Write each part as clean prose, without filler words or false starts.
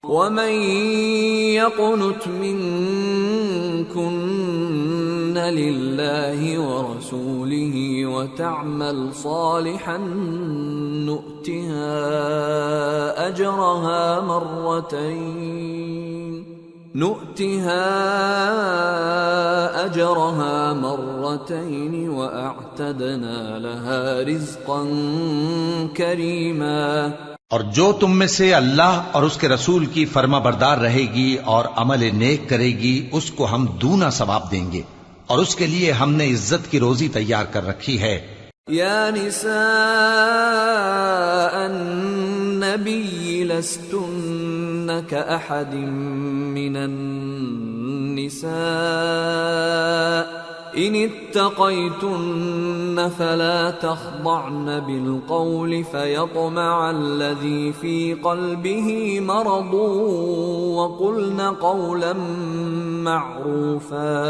ومن يقنت منكن لله ورسوله وتعمل صالحا نؤتها أجرها مرتين وأعتدنا لها رزقا كريما۔ اور جو تم میں سے اللہ اور اس کے رسول کی فرما بردار رہے گی اور عمل نیک کرے گی اس کو ہم دونا ثواب دیں گے، اور اس کے لیے ہم نے عزت کی روزی تیار کر رکھی ہے۔ یا نساء النبی لستن کأحد من النساء ان اتقيتن فلا تخضعن بالقول فيطمع الذي في قلبه مرض وقلن قولا معروفا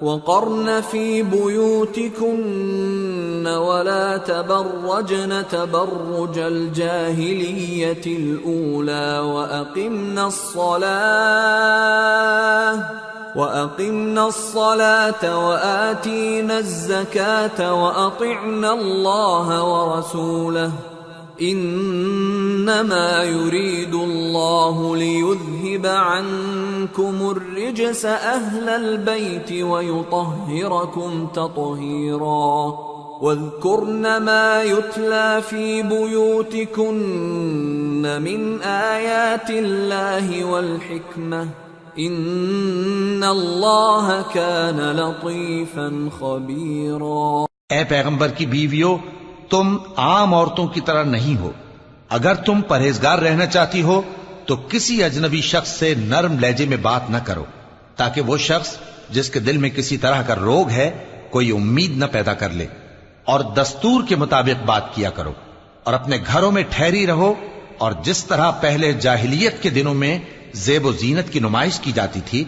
وقرن في بيوتكن ولا تبرجن تبرج الجاهلية الأولى وأقمنا الصلاة وآتينا الزكاة وأطعنا الله ورسوله إنما يريد الله ليذهب عنكم الرجس أهل البيت ويطهركم تطهيرا واذكرن ما يتلى في بيوتكن من آيات الله والحكمة ان اللہ کان لطیفا خبیرا۔ اے پیغمبر کی بیویوں، تم عام عورتوں کی طرح نہیں ہو۔ اگر تم پرہیزگار رہنا چاہتی ہو تو کسی اجنبی شخص سے نرم لہجے میں بات نہ کرو، تاکہ وہ شخص جس کے دل میں کسی طرح کا روگ ہے کوئی امید نہ پیدا کر لے، اور دستور کے مطابق بات کیا کرو، اور اپنے گھروں میں ٹھہری رہو، اور جس طرح پہلے جاہلیت کے دنوں میں زیب و زینت کی نمائش کی جاتی تھی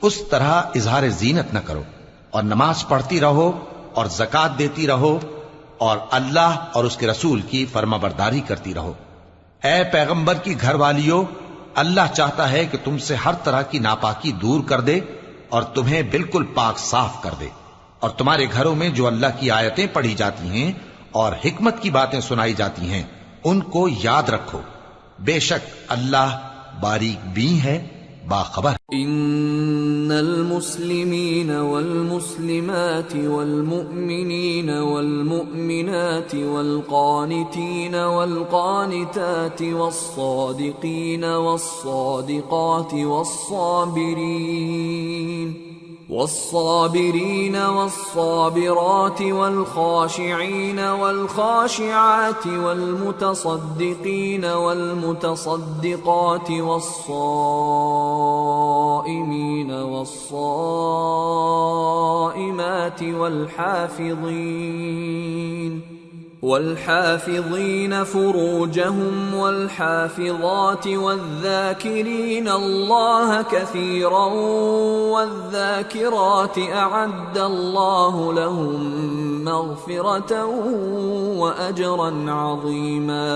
اس طرح اظہار زینت نہ کرو، اور نماز پڑھتی رہو اور زکوٰۃ دیتی رہو، اور اللہ اور اس کے رسول کی فرما برداری کرتی رہو۔ اے پیغمبر کی گھر والیوں، اللہ چاہتا ہے کہ تم سے ہر طرح کی ناپاکی دور کر دے اور تمہیں بالکل پاک صاف کر دے، اور تمہارے گھروں میں جو اللہ کی آیتیں پڑھی جاتی ہیں اور حکمت کی باتیں سنائی جاتی ہیں ان کو یاد رکھو، بے شک اللہ باریک بین ہے، باخبر۔ ان المسلمین والمسلمات والمؤمنین والمؤمنات والقانتین والقانتات والصادقین والصادقات والصابرين والصابرات والخاشعين والخاشعات والمتصدقين والمتصدقات والصائمين والصائمات والحافظين فروجهم والحافظات والذاكرين الله كثيرا والذاكرات أعد الله لهم مغفرة وأجرا عظيما۔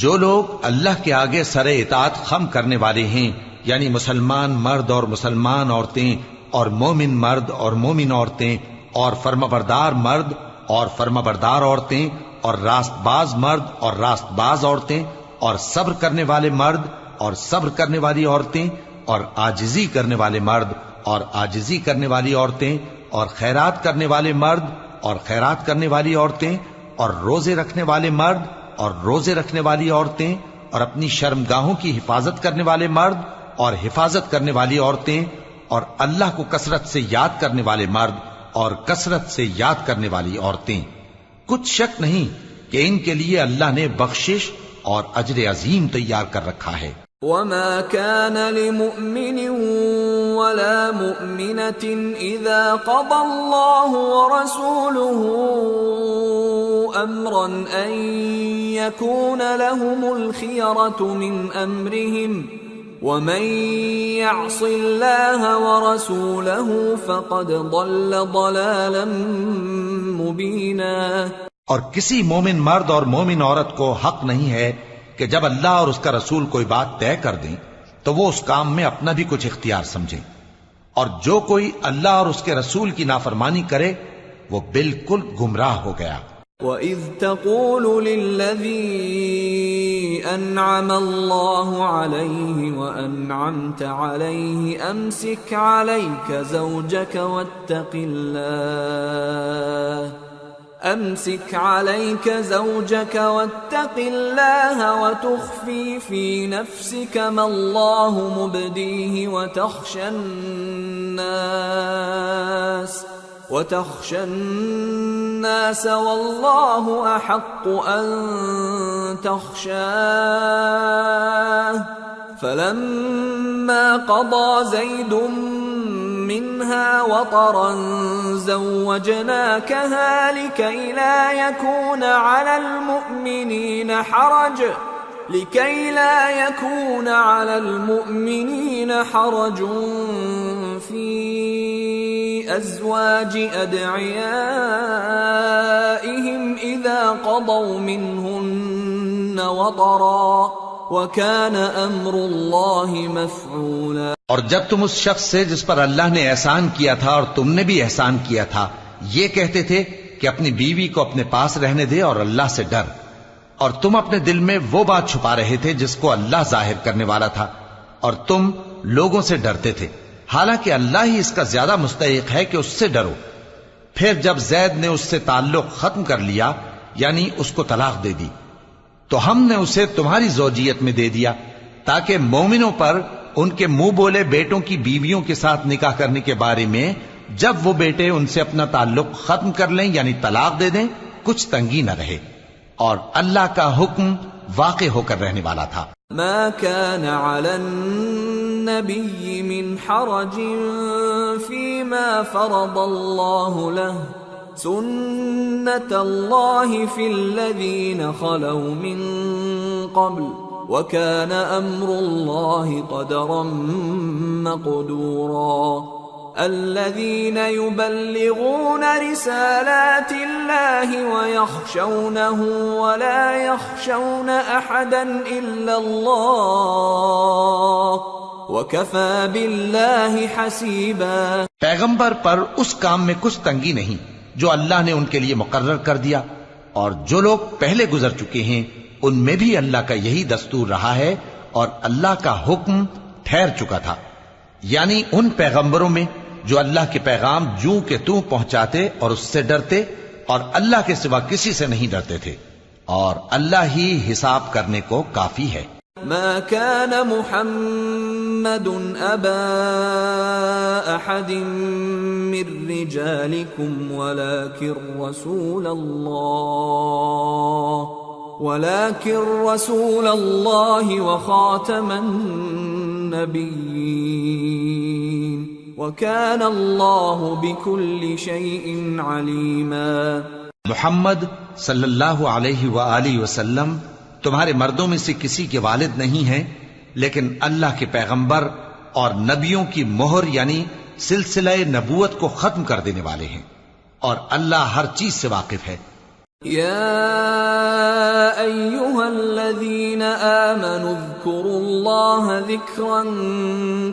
جو لوگ اللہ کے آگے سر اطاعت خم کرنے والے ہیں، یعنی مسلمان مرد اور مسلمان عورتیں اور مومن مرد اور مومن عورتیں اور فرمانبردار مرد اور فرمانبردار عورتیں اور راست باز مرد اور راست باز عورتیں اور صبر کرنے والے مرد اور صبر کرنے والی عورتیں اور عاجزی کرنے والے مرد اور عاجزی کرنے والی عورتیں اور خیرات کرنے والے مرد اور خیرات کرنے والی عورتیں اور روزے رکھنے والے مرد اور روزے رکھنے والی عورتیں اور اپنی شرمگاہوں کی حفاظت کرنے والے مرد اور حفاظت کرنے والی عورتیں اور اللہ کو کثرت سے یاد کرنے والے مرد اور کثرت سے یاد کرنے والی عورتیں۔ کچھ شک نہیں کہ ان کے لیے اللہ نے بخشش اور اجر عظیم تیار کر رکھا ہے۔ وما كان لمؤمن ولا مؤمنة إذا قضى الله ورسوله أمرا أن يكون لهم الخيرة من أمرهم ومن يعص الله ورسوله فقد ضل ضلالا مبينا۔ اور کسی مومن مرد اور مومن عورت کو حق نہیں ہے کہ جب اللہ اور اس کا رسول کوئی بات طے کر دیں تو وہ اس کام میں اپنا بھی کچھ اختیار سمجھے، اور جو کوئی اللہ اور اس کے رسول کی نافرمانی کرے وہ بالکل گمراہ ہو گیا۔ وَإِذْ تَقُولُ لِلَّذِي أَنْعَمَ اللَّهُ عَلَيْهِ وَأَنْعَمْتَ عَلَيْهِ أَمْسِكْ عَلَيْكَ زَوْجَكَ واتق الله وتخفي في نفسك ما الله مبديه وتخشى الناس والله أحق أن تخشاه فلما قضى زيد منها وطرا زوجناكها لكي لا يكون على المؤمنين حرج في أزواج أدعيائهم إذا قضوا منهن وطرا وَكَانَ أَمْرُ اللَّهِ مَفْعُولًا۔ اور جب تم اس شخص سے جس پر اللہ نے احسان کیا تھا اور تم نے بھی احسان کیا تھا یہ کہتے تھے کہ اپنی بیوی کو اپنے پاس رہنے دے اور اللہ سے ڈر، اور تم اپنے دل میں وہ بات چھپا رہے تھے جس کو اللہ ظاہر کرنے والا تھا، اور تم لوگوں سے ڈرتے تھے، حالانکہ اللہ ہی اس کا زیادہ مستحق ہے کہ اس سے ڈرو۔ پھر جب زید نے اس سے تعلق ختم کر لیا یعنی اس کو طلاق دے دی تو ہم نے اسے تمہاری زوجیت میں دے دیا تاکہ مومنوں پر ان کے منہ بولے بیٹوں کی بیویوں کے ساتھ نکاح کرنے کے بارے میں جب وہ بیٹے ان سے اپنا تعلق ختم کر لیں یعنی طلاق دے دیں کچھ تنگی نہ رہے، اور اللہ کا حکم واقع ہو کر رہنے والا تھا۔ ما كان على النبي من حرج فيما فرض الله له سنة الله في الذين خلوا من قبل وكان أمر الله قدرا مقدورا الذين يبلغون رسالات الله ويخشونه ولا يخشون أحدا إلا الله وكفى بالله حسيبا۔ پیغمبر پر اس کام میں کچھ تنگی نہیں جو اللہ نے ان کے لیے مقرر کر دیا، اور جو لوگ پہلے گزر چکے ہیں ان میں بھی اللہ کا یہی دستور رہا ہے، اور اللہ کا حکم ٹھہر چکا تھا، یعنی ان پیغمبروں میں جو اللہ کے پیغام جوں کہ توں پہنچاتے اور اس سے ڈرتے اور اللہ کے سوا کسی سے نہیں ڈرتے تھے، اور اللہ ہی حساب کرنے کو کافی ہے۔ ما كان محمد أبا أحد من رجالكم ولكن رسول الله وخاتم النبيين وكان الله بكل شيء عليما۔ محمد صلی اللہ علیہ وآلہ وسلم تمہارے مردوں میں سے کسی کے والد نہیں ہیں، لیکن اللہ کے پیغمبر اور نبیوں کی مہر یعنی سلسلہ نبوت کو ختم کر دینے والے ہیں، اور اللہ ہر چیز سے واقف ہے۔ یا ایھا الذین آمنوا اذکروا اللہ ذکرا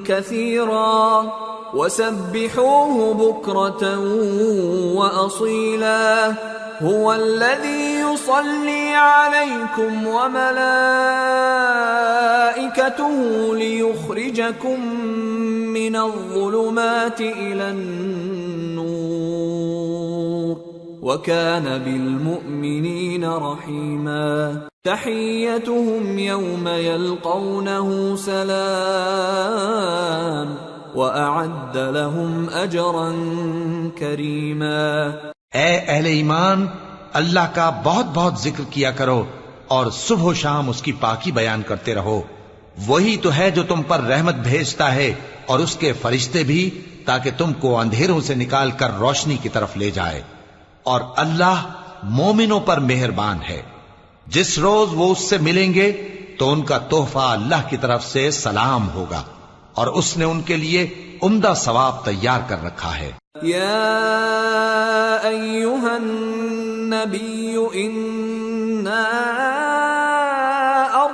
کثیرا وسبحوه بکرة وأصیلا هو الذي يصلي عليكم وملائكته ليخرجكم من الظلمات إلى النور وكان بالمؤمنين رحيما تحيتهم يوم يلقونه سلام وأعد لهم أجرا كريما۔ اے اہل ایمان، اللہ کا بہت بہت ذکر کیا کرو اور صبح و شام اس کی پاکی بیان کرتے رہو، وہی تو ہے جو تم پر رحمت بھیجتا ہے اور اس کے فرشتے بھی، تاکہ تم کو اندھیروں سے نکال کر روشنی کی طرف لے جائے، اور اللہ مومنوں پر مہربان ہے۔ جس روز وہ اس سے ملیں گے تو ان کا تحفہ اللہ کی طرف سے سلام ہوگا، اور اس نے ان کے لیے عمدہ ثواب تیار کر رکھا ہے۔ یا ایھا النبی انا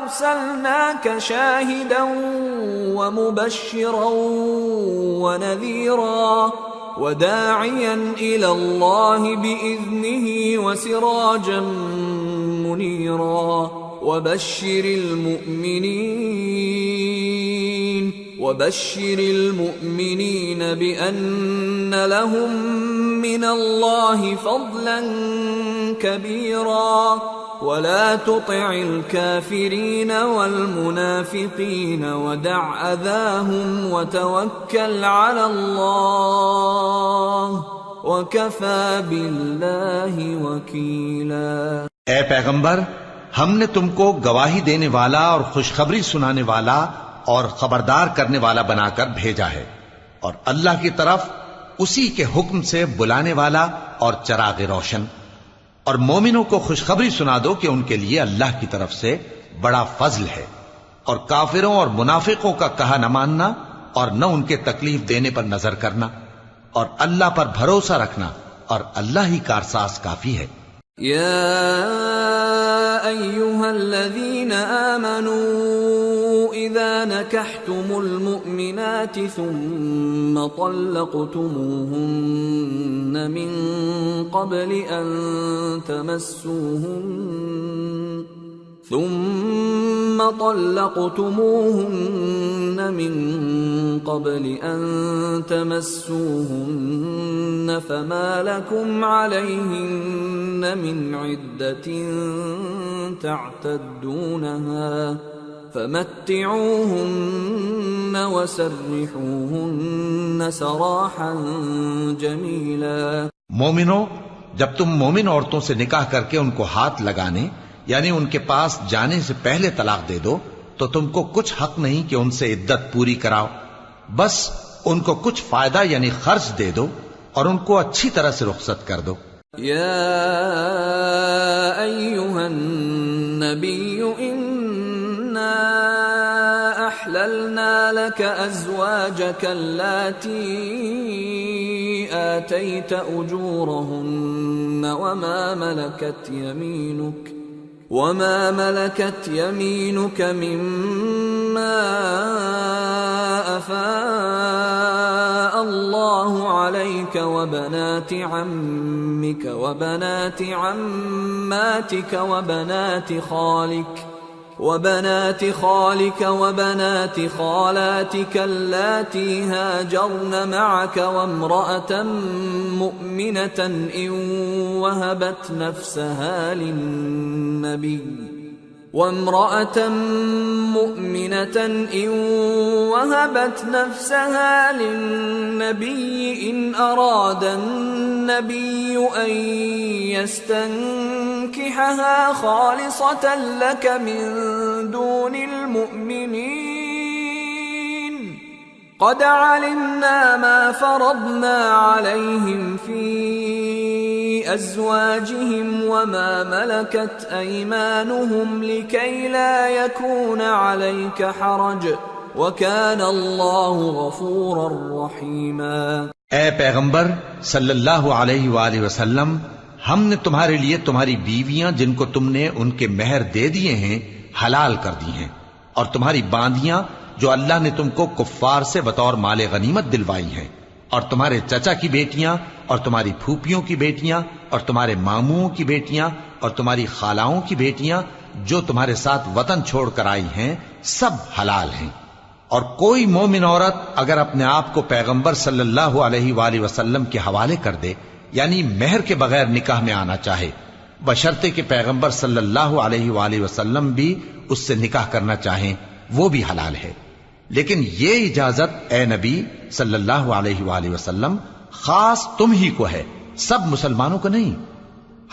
أرسلناك شاهدا ومبشرا ونذيرا وداعيا إلى الله بإذنه وسراجا منيرا وبشر المؤمنين بأن لهم من الله فضلا كبيرا ولا تطع الكافرين والمنافقين ودع أذاهم وتوكل على الله وكفى بالله وكيلا۔ اے پیغمبر، ہم نے تم کو گواہی دینے والا اور خوشخبری سنانے والا اور خبردار کرنے والا بنا کر بھیجا ہے، اور اللہ کی طرف اسی کے حکم سے بلانے والا اور چراغ روشن۔ اور مومنوں کو خوشخبری سنا دو کہ ان کے لیے اللہ کی طرف سے بڑا فضل ہے، اور کافروں اور منافقوں کا کہا نہ ماننا اور نہ ان کے تکلیف دینے پر نظر کرنا، اور اللہ پر بھروسہ رکھنا، اور اللہ ہی کارساز کافی ہے۔ يا أيها الذين آمنوا إذا نكحتم المؤمنات ثم طلقتموهن من قبل أن تمسوهن فما لكم عليهن من عدة تعتدونها فمتعوهن وسرحوهن سراحا جميلا۔ مومنو، جب تم مومن عورتوں سے نکاح کر کے ان کو ہاتھ لگانے یعنی ان کے پاس جانے سے پہلے طلاق دے دو تو تم کو کچھ حق نہیں کہ ان سے عدت پوری کراؤ، بس ان کو کچھ فائدہ یعنی خرچ دے دو اور ان کو اچھی طرح سے رخصت کر دو۔ یا ایھا النبی انا احللنا لك ازواجك اللاتي آتيت اجورهن وما ملكت يمينك مما أفاء الله عليك وبنات عمك وبنات عماتك وبنات خالك وبنات خالاتك اللاتي هاجرن معك وامرأة مؤمنة إن وهبت نفسها للنبي إن أراد النبي أن يستنكحها خالصة لك من دون المؤمنين قد علمنا ما فرضنا عليهم في أزواجهم وما ملكت أيمانهم لكي لا يكون عليك حرج وكان الله غفورا رحيما۔ اے پیغمبر صلی اللہ علیہ وآلہ وسلم، ہم نے تمہارے لیے تمہاری بیویاں جن کو تم نے ان کے مہر دے دیے ہیں حلال کر دی ہیں، اور تمہاری باندیاں جو اللہ نے تم کو کفار سے بطور مال غنیمت دلوائی ہیں، اور تمہارے چچا کی بیٹیاں اور تمہاری پھوپھیوں کی بیٹیاں اور تمہارے ماموں کی بیٹیاں اور تمہاری خالاؤں کی بیٹیاں جو تمہارے ساتھ وطن چھوڑ کر آئی ہیں، سب حلال ہیں۔ اور کوئی مومن عورت اگر اپنے آپ کو پیغمبر صلی اللہ علیہ وآلہ وسلم کے حوالے کر دے یعنی مہر کے بغیر نکاح میں آنا چاہے، بشرطے کہ پیغمبر صلی اللہ علیہ وآلہ وسلم بھی اس سے نکاح کرنا چاہیں، وہ بھی حلال ہے۔ لیکن یہ اجازت اے نبی صلی اللہ علیہ وآلہ وسلم خاص تم ہی کو ہے، سب مسلمانوں کو نہیں۔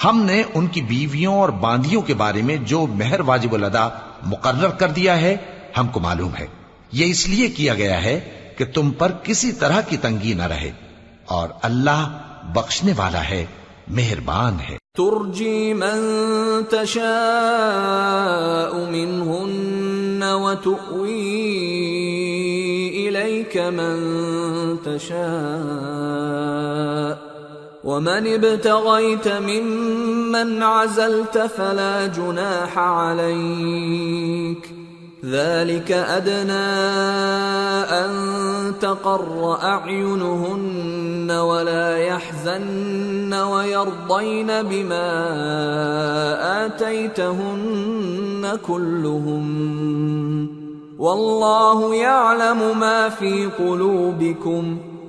ہم نے ان کی بیویوں اور باندیوں کے بارے میں جو مہر واجب الادا مقرر کر دیا ہے ہم کو معلوم ہے، یہ اس لیے کیا گیا ہے کہ تم پر کسی طرح کی تنگی نہ رہے، اور اللہ بخشنے والا ہے، مہربان ہے۔ ترجی من تشاء منہن وتؤوی الیک من تشاء ومن ابتغيت ممن عزلت فلا جناح عليك ذلك أدنى أن تقر أعينهن ولا يحزن ويرضين بما آتيتهن كلهم والله يعلم ما في قلوبكم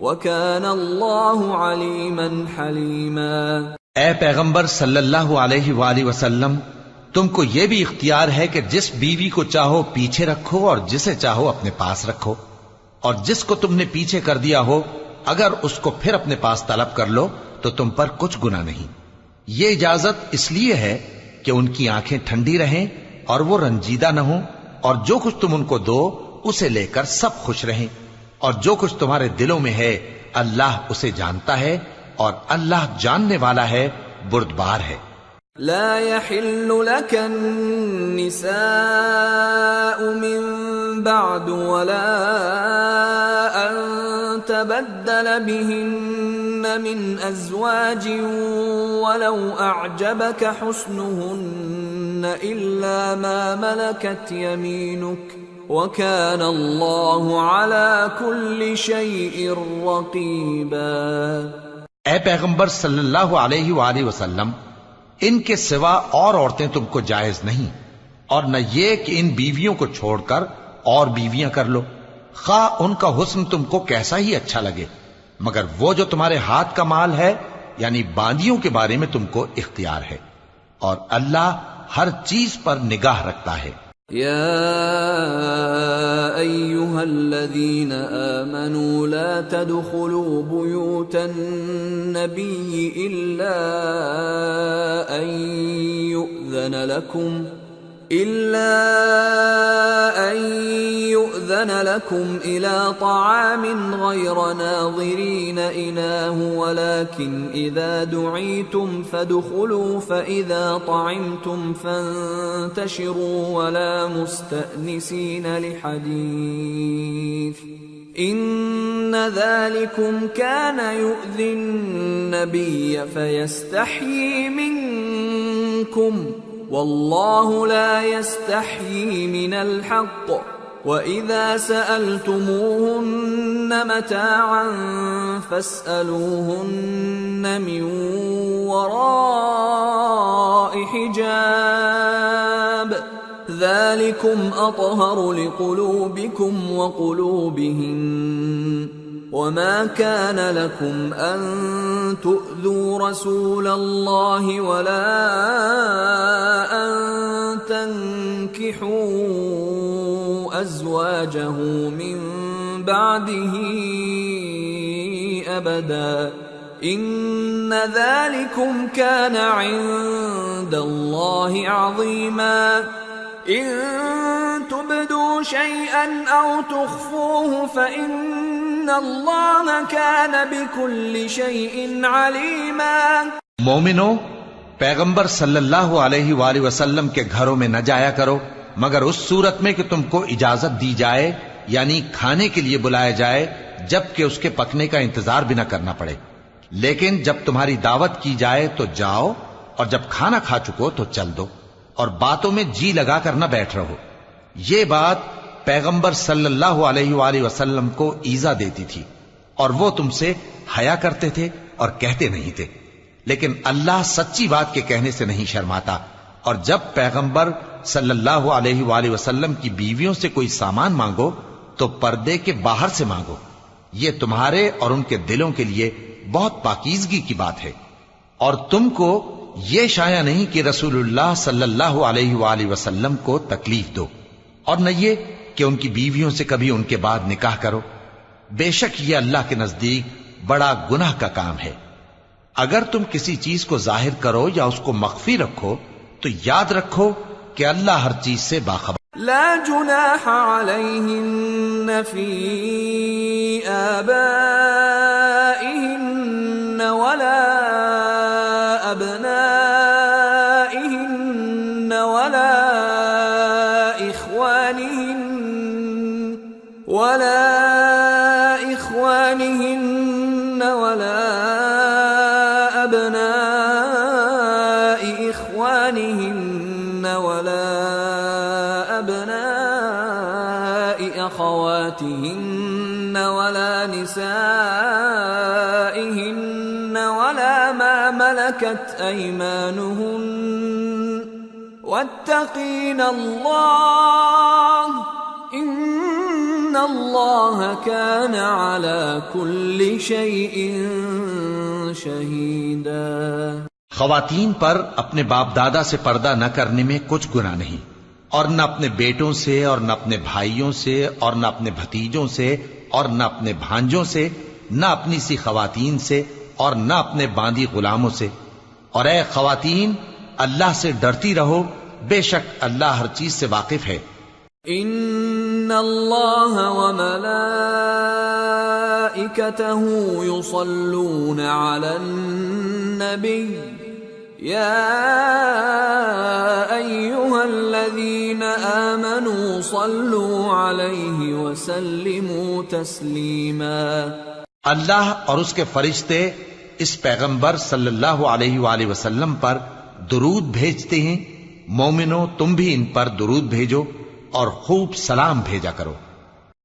وَكَانَ اللَّهُ عَلِيمًا حَلِيمًا۔ اے پیغمبر صلی اللہ علیہ وآلہ وسلم، تم کو یہ بھی اختیار ہے کہ جس بیوی کو چاہو پیچھے رکھو اور جسے چاہو اپنے پاس رکھو، اور جس کو تم نے پیچھے کر دیا ہو اگر اس کو پھر اپنے پاس طلب کر لو تو تم پر کچھ گناہ نہیں۔ یہ اجازت اس لیے ہے کہ ان کی آنکھیں ٹھنڈی رہیں اور وہ رنجیدہ نہ ہوں، اور جو کچھ تم ان کو دو اسے لے کر سب خوش رہیں، اور جو کچھ تمہارے دلوں میں ہے اللہ اسے جانتا ہے، اور اللہ جاننے والا ہے، بردبار ہے۔ لا يحل لك النساء من بعد ولا أن تبدل بهن من أزواج ولو أعجبك حسنهن إلا ما ملكت يمينك وَكَانَ اللَّهُ عَلَى كُلِّ شَيْءٍ رَقِيبًا۔ اے پیغمبر صلی اللہ علیہ وآلہ وسلم، ان کے سوا اور عورتیں تم کو جائز نہیں، اور نہ یہ کہ ان بیویوں کو چھوڑ کر اور بیویاں کر لو، خواہ ان کا حسن تم کو کیسا ہی اچھا لگے، مگر وہ جو تمہارے ہاتھ کا مال ہے یعنی باندیوں کے بارے میں تم کو اختیار ہے، اور اللہ ہر چیز پر نگاہ رکھتا ہے۔ يا أيها الذين آمنوا لا تدخلوا بيوت النبي إلا أن يؤذن لكم إلى طعام غير ناظرين إناه ولكن إذا دعيتم فادخلوا فإذا طعمتم فانتشروا ولا مستأنسين لحديث إن ذلكم كان يؤذي النبي فيستحيي منكم والله لا يستحيي من الحق وَإِذَا سَأَلْتُمُوهُنَّ مَتَاعًا فَاسْأَلُوهُنَّ مِنْ وَرَاءِ حِجَابٍ ذَلِكُمْ أَطْهَرُ لِقُلُوبِكُمْ وَقُلُوبِهِنَّ وَمَا كَانَ لَكُمْ أَن تُؤْذُوا رَسُولَ اللَّهِ وَلَا أَن تَنكِحُوا أَزْوَاجَهُ مِن بَعْدِهِ أَبَدًا إِنَّ ذَلِكُمْ كَانَ عِندَ اللَّهِ عَظِيمًا إِن تُبْدُوا شَيْئًا أَوْ تُخْفُوهُ فَإِنَّ اللَّهَ كَانَ بِكُلِّ شَيْءٍ عَلِيمًا۔ مومنو، پیغمبر صلی اللہ علیہ وآلہ وسلم کے گھروں میں نہ جایا کرو مگر اس صورت میں کہ تم کو اجازت دی جائے، یعنی کھانے کے لیے بلایا جائے جبکہ اس کے پکنے کا انتظار بھی نہ کرنا پڑے، لیکن جب تمہاری دعوت کی جائے تو جاؤ، اور جب کھانا کھا چکو تو چل دو، اور باتوں میں جی لگا کر نہ بیٹھ رہو۔ یہ بات پیغمبر صلی اللہ علیہ وآلہ وسلم کو ایذا دیتی تھی، اور وہ تم سے حیا کرتے تھے اور کہتے نہیں تھے، لیکن اللہ سچی بات کے کہنے سے نہیں شرماتا، اور جب پیغمبر صلی اللہ علیہ وآلہ وسلم کی بیویوں سے کوئی سامان مانگو تو پردے کے باہر سے مانگو، یہ تمہارے اور ان کے دلوں کے لیے بہت پاکیزگی کی بات ہے۔ اور تم کو یہ شایع نہیں کہ رسول اللہ صلی اللہ علیہ وآلہ وسلم کو تکلیف دو، اور نہ یہ کہ ان کی بیویوں سے کبھی ان کے بعد نکاح کرو، بے شک یہ اللہ کے نزدیک بڑا گناہ کا کام ہے۔ اگر تم کسی چیز کو ظاہر کرو یا اس کو مخفی رکھو تو یاد رکھو کہ اللہ ہر چیز سے باخبر۔ لا جناح علیہن فی آبائہن ولا ابنائہن ولا اخوانہن ولا ولا نسائهن ولا ما ملكت أيمانهن واتقين الله إن الله كان على كل شيء شهيدا۔ خواتین پر اپنے باپ دادا سے پردہ نہ کرنے میں کچھ گناہ نہیں، اور نہ اپنے بیٹوں سے، اور نہ اپنے بھائیوں سے، اور نہ اپنے بھتیجوں سے، اور نہ اپنے بھانجوں سے، نہ اپنی سی خواتین سے، اور نہ اپنے باندی غلاموں سے۔ اور اے خواتین، اللہ سے ڈرتی رہو، بے شک اللہ ہر چیز سے واقف ہے۔ ان اللہ وملائکته یصلون علی النبی یا ایها الذین آمنوا صلوا علیہ وسلموا تسلیما۔ اللہ اور اس کے فرشتے اس پیغمبر صلی اللہ علیہ وآلہ وسلم پر درود بھیجتے ہیں، مومنو تم بھی ان پر درود بھیجو اور خوب سلام بھیجا کرو۔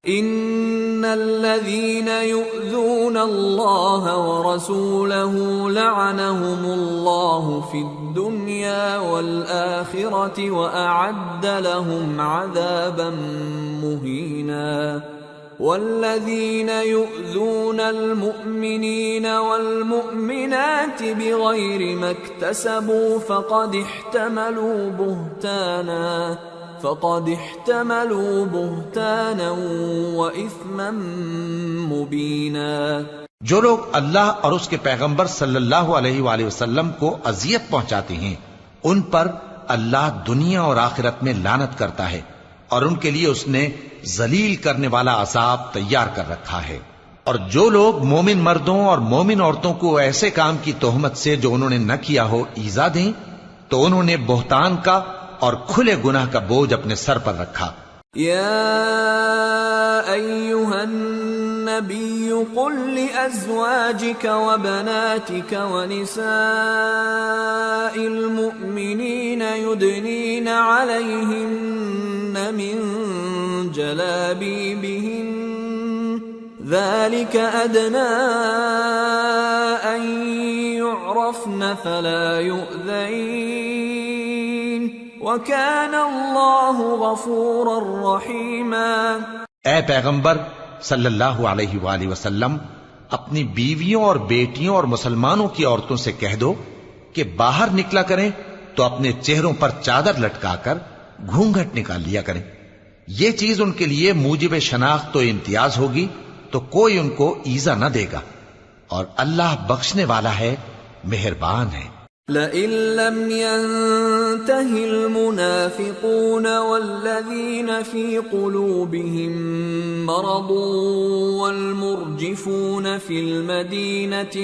ان الذين يؤذون الله ورسوله لعنهم الله في الدنيا والآخرة وأعد لهم عذابا مهينا والذين يؤذون المؤمنين والمؤمنات بغير ما اكتسبوا فقد احتملوا بهتانا وإثما مبينا۔ جو لوگ اللہ اور اس کے پیغمبر صلی اللہ علیہ وآلہ وسلم کو اذیت پہنچاتے ہیں، ان پر اللہ دنیا اور آخرت میں لعنت کرتا ہے، اور ان کے لیے اس نے ذلیل کرنے والا عذاب تیار کر رکھا ہے۔ اور جو لوگ مومن مردوں اور مومن عورتوں کو ایسے کام کی تہمت سے جو انہوں نے نہ کیا ہو ایذا دیں، تو انہوں نے بہتان کا اور کھلے گناہ کا بوجھ اپنے سر پر رکھا۔ یا ایھا النبی قل لأزواجک وبناتک ونساء المؤمنین یدنین علیہن من جلابیبہن ذلك أدنى أن يعرفن فلا يؤذين وَكَانَ اللَّهُ غَفُورًا رَحِيمًا۔ اے پیغمبر صلی اللہ علیہ وآلہ وسلم، اپنی بیویوں اور بیٹیوں اور مسلمانوں کی عورتوں سے کہہ دو کہ باہر نکلا کریں تو اپنے چہروں پر چادر لٹکا کر گھونگھٹ نکال لیا کریں، یہ چیز ان کے لیے موجب شناخت و امتیاز ہوگی تو کوئی ان کو ایذا نہ دے گا، اور اللہ بخشنے والا ہے، مہربان ہے۔ لئن لم ينته المنافقون والذين في قلوبهم مرض والمرجفون في المدينة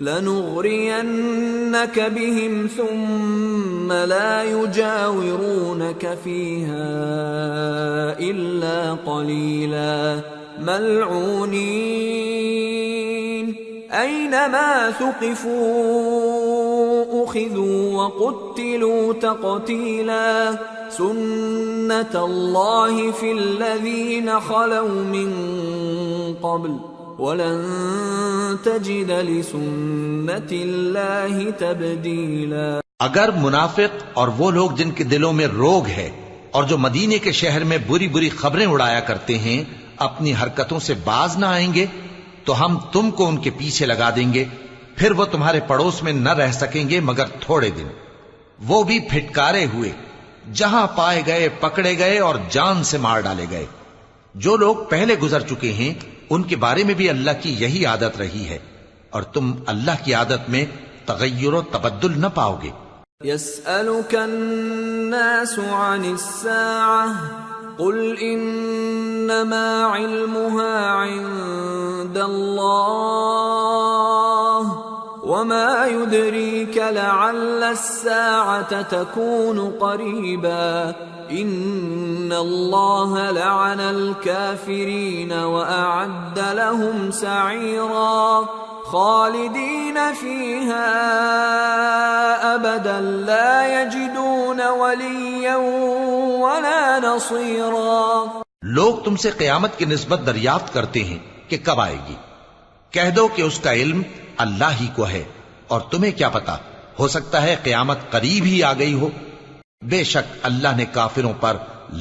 لنغرينك بهم ثم لا يجاورونك فيها إلا قليلا ملعونين أينما ثقفوا أخذوا وقتلوا تقتيلا سنة الله في الذين خلوا من قبل وَلَن تَجِدَ لِسُنَّةِ اللَّهِ تَبْدِيلًا۔ اگر منافق اور وہ لوگ جن کے دلوں میں روگ ہے اور جو مدینے کے شہر میں بری بری خبریں اڑایا کرتے ہیں اپنی حرکتوں سے باز نہ آئیں گے تو ہم تم کو ان کے پیچھے لگا دیں گے، پھر وہ تمہارے پڑوس میں نہ رہ سکیں گے مگر تھوڑے دن، وہ بھی پھٹکارے ہوئے، جہاں پائے گئے پکڑے گئے اور جان سے مار ڈالے گئے۔ جو لوگ پہلے گزر چکے ہیں ان کے بارے میں بھی اللہ کی یہی عادت رہی ہے، اور تم اللہ کی عادت میں تغیر و تبدل نہ پاؤ گے۔ يسألك الناس عن الساعة قل إنما علمها عند الله وما يدريك لعل الساعة تكون قريبا إن الله لعن الكافرين وأعد لهم سعيرا خالدین فیہا ابدا لا یجدون ولیا ولا نصیرا۔ لوگ تم سے قیامت کی نسبت دریافت کرتے ہیں کہ کب آئے گی، کہہ دو کہ اس کا علم اللہ ہی کو ہے، اور تمہیں کیا پتا، ہو سکتا ہے قیامت قریب ہی آ گئی ہو۔ بے شک اللہ نے کافروں پر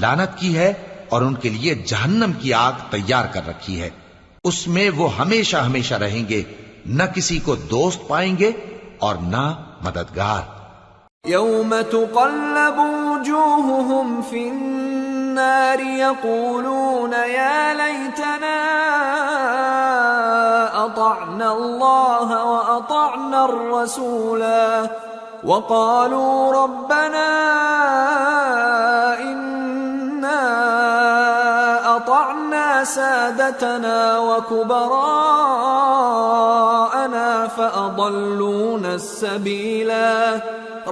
لعنت کی ہے اور ان کے لیے جہنم کی آگ تیار کر رکھی ہے، اس میں وہ ہمیشہ ہمیشہ رہیں گے، نہ کسی کو دوست پائیں گے اور نہ مددگار۔ یوم تقلب وجوہہم فی النار یقولون یا لیتنا اطعنا اللہ واطعنا الرسولا وقالوا ربنا انا اطعنا سادتنا وكبراءنا فأضلونا السبيلا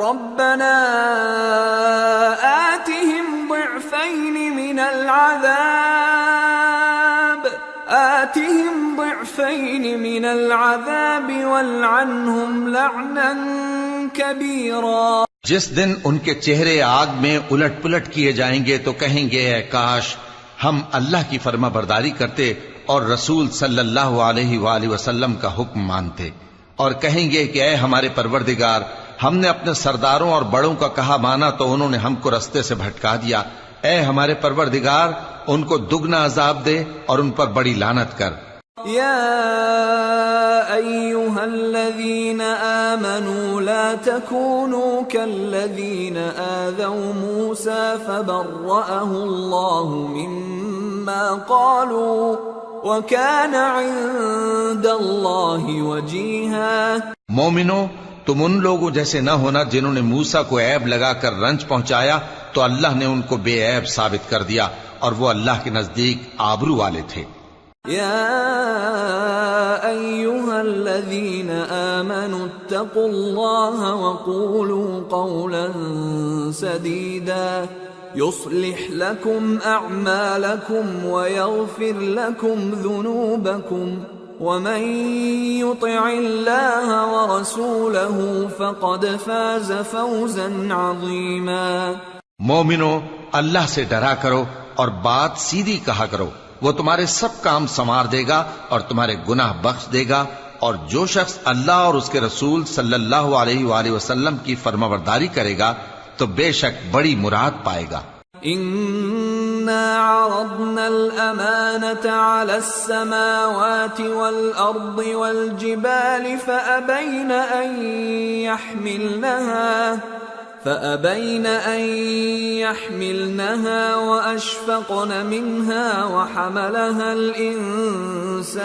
ربنا آتهم ضعفين من العذاب والعنهم لعنا كبيرا۔ جس دن ان کے چہرے آگ میں الٹ پلٹ کیے جائیں گے تو کہیں گے اے کاش ہم اللہ کی فرما برداری کرتے اور رسول صلی اللہ علیہ وآلہ وسلم کا حکم مانتے، اور کہیں گے کہ اے ہمارے پروردگار، ہم نے اپنے سرداروں اور بڑوں کا کہا مانا تو انہوں نے ہم کو رستے سے بھٹکا دیا، اے ہمارے پروردگار ان کو دگنا عذاب دے اور ان پر بڑی لعنت کر۔ یا ایہا الذین آمنوا لا تکونوا کالذین آذوا موسیٰ فبرأہ اللہ مما قالوا وکان عند اللہ وجیہا۔ مومنو، تم ان لوگوں جیسے نہ ہونا جنہوں نے موسیٰ کو عیب لگا کر رنج پہنچایا تو اللہ نے ان کو بے عیب ثابت کر دیا اور وہ اللہ کے نزدیک آبرو والے تھے۔ یا ایہا الذین آمنوا اتقوا اللہ وقولوا قولا سدیدا يصلح لكم أعمالكم ويغفر لكم ذنوبكم ومن يطع الله ورسوله فقد فاز فوزا عظيما۔ مومنو، اللہ سے ڈرا کرو اور بات سیدھی کہا کرو، وہ تمہارے سب کام سنوار دے گا اور تمہارے گناہ بخش دے گا، اور جو شخص اللہ اور اس کے رسول صلی اللہ علیہ وآلہ وسلم کی فرمانبرداری کرے گا تو بے شک بڑی مراد پائے گا۔ إنا عرضنا الأمانة على السماوات والأرض والجبال فأبين أن يحملنها وأشفقن منها وحملها الإنسان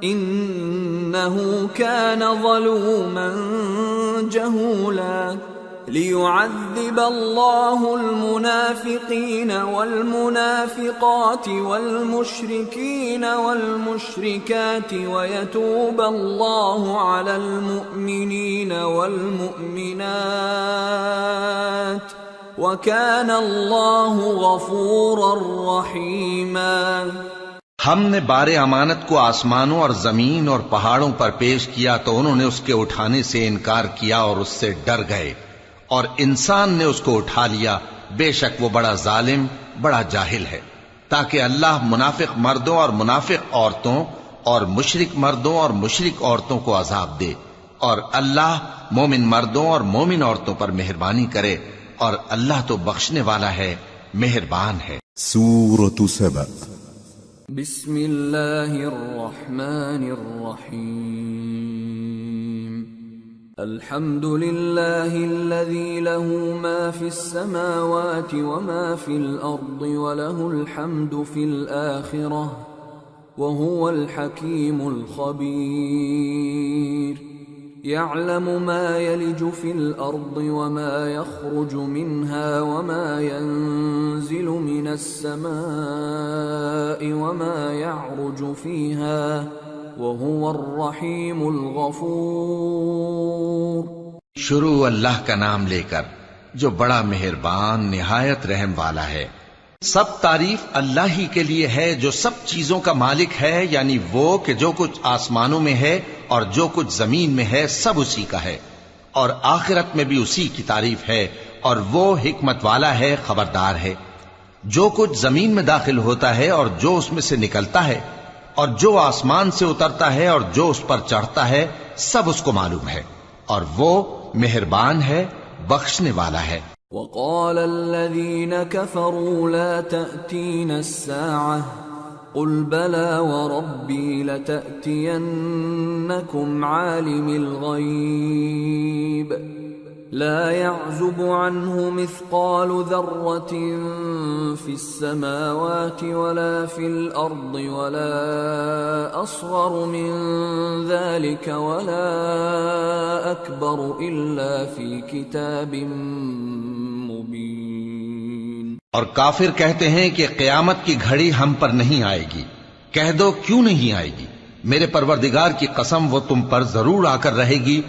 إنه كان ظلوما جهولا ليعذب الله المنافقين والمنافقات والمشركين والمشركات ويتوب الله على المؤمنين والمؤمنات وكان الله غفورا رحيما۔ ہم نے بار امانت کو آسمانوں اور زمین اور پہاڑوں پر پیش کیا تو انہوں نے اس کے اٹھانے سے انکار کیا اور اس سے ڈر گئے، اور انسان نے اس کو اٹھا لیا، بے شک وہ بڑا ظالم، بڑا جاہل ہے، تاکہ اللہ منافق مردوں اور منافق عورتوں اور مشرک مردوں اور مشرک عورتوں کو عذاب دے، اور اللہ مومن مردوں اور مومن عورتوں پر مہربانی کرے، اور اللہ تو بخشنے والا ہے، مہربان ہے۔ سورة سبأ۔ بسم اللہ الرحمن الرحیم۔ الحمد للہ الذی له ما فی السماوات وما فی الارض وله الحمد فی الآخرة وهو الحکیم الخبیر۔ يعلم ما يلج في الأرض وما يخرج منها وما ينزل من السماء وما يعرج فيها وهو الرحيم الغفور۔ شروع اللہ کا نام لے کر جو بڑا مہربان نہایت رحم والا ہے۔ سب تعریف اللہ ہی کے لیے ہے جو سب چیزوں کا مالک ہے، یعنی وہ کہ جو کچھ آسمانوں میں ہے اور جو کچھ زمین میں ہے سب اسی کا ہے، اور آخرت میں بھی اسی کی تعریف ہے، اور وہ حکمت والا ہے، خبردار ہے۔ جو کچھ زمین میں داخل ہوتا ہے اور جو اس میں سے نکلتا ہے، اور جو آسمان سے اترتا ہے اور جو اس پر چڑھتا ہے، سب اس کو معلوم ہے، اور وہ مہربان ہے، بخشنے والا ہے۔ وقال الذين كفروا لا تأتينا الساعة قل بلى وربي لتأتينكم عالم الغيب لا يعزب عنه مثقال ذرة في السماوات ولا في الأرض ولا أصغر من ذلك ولا أكبر إلا في كتاب مبين۔ اور کافر کہتے ہیں کہ قیامت کی گھڑی ہم پر نہیں آئے گی۔ کہہ دو کیوں نہیں آئے گی؟ میرے پروردگار کی قسم وہ تم پر ضرور آ کر رہے گی۔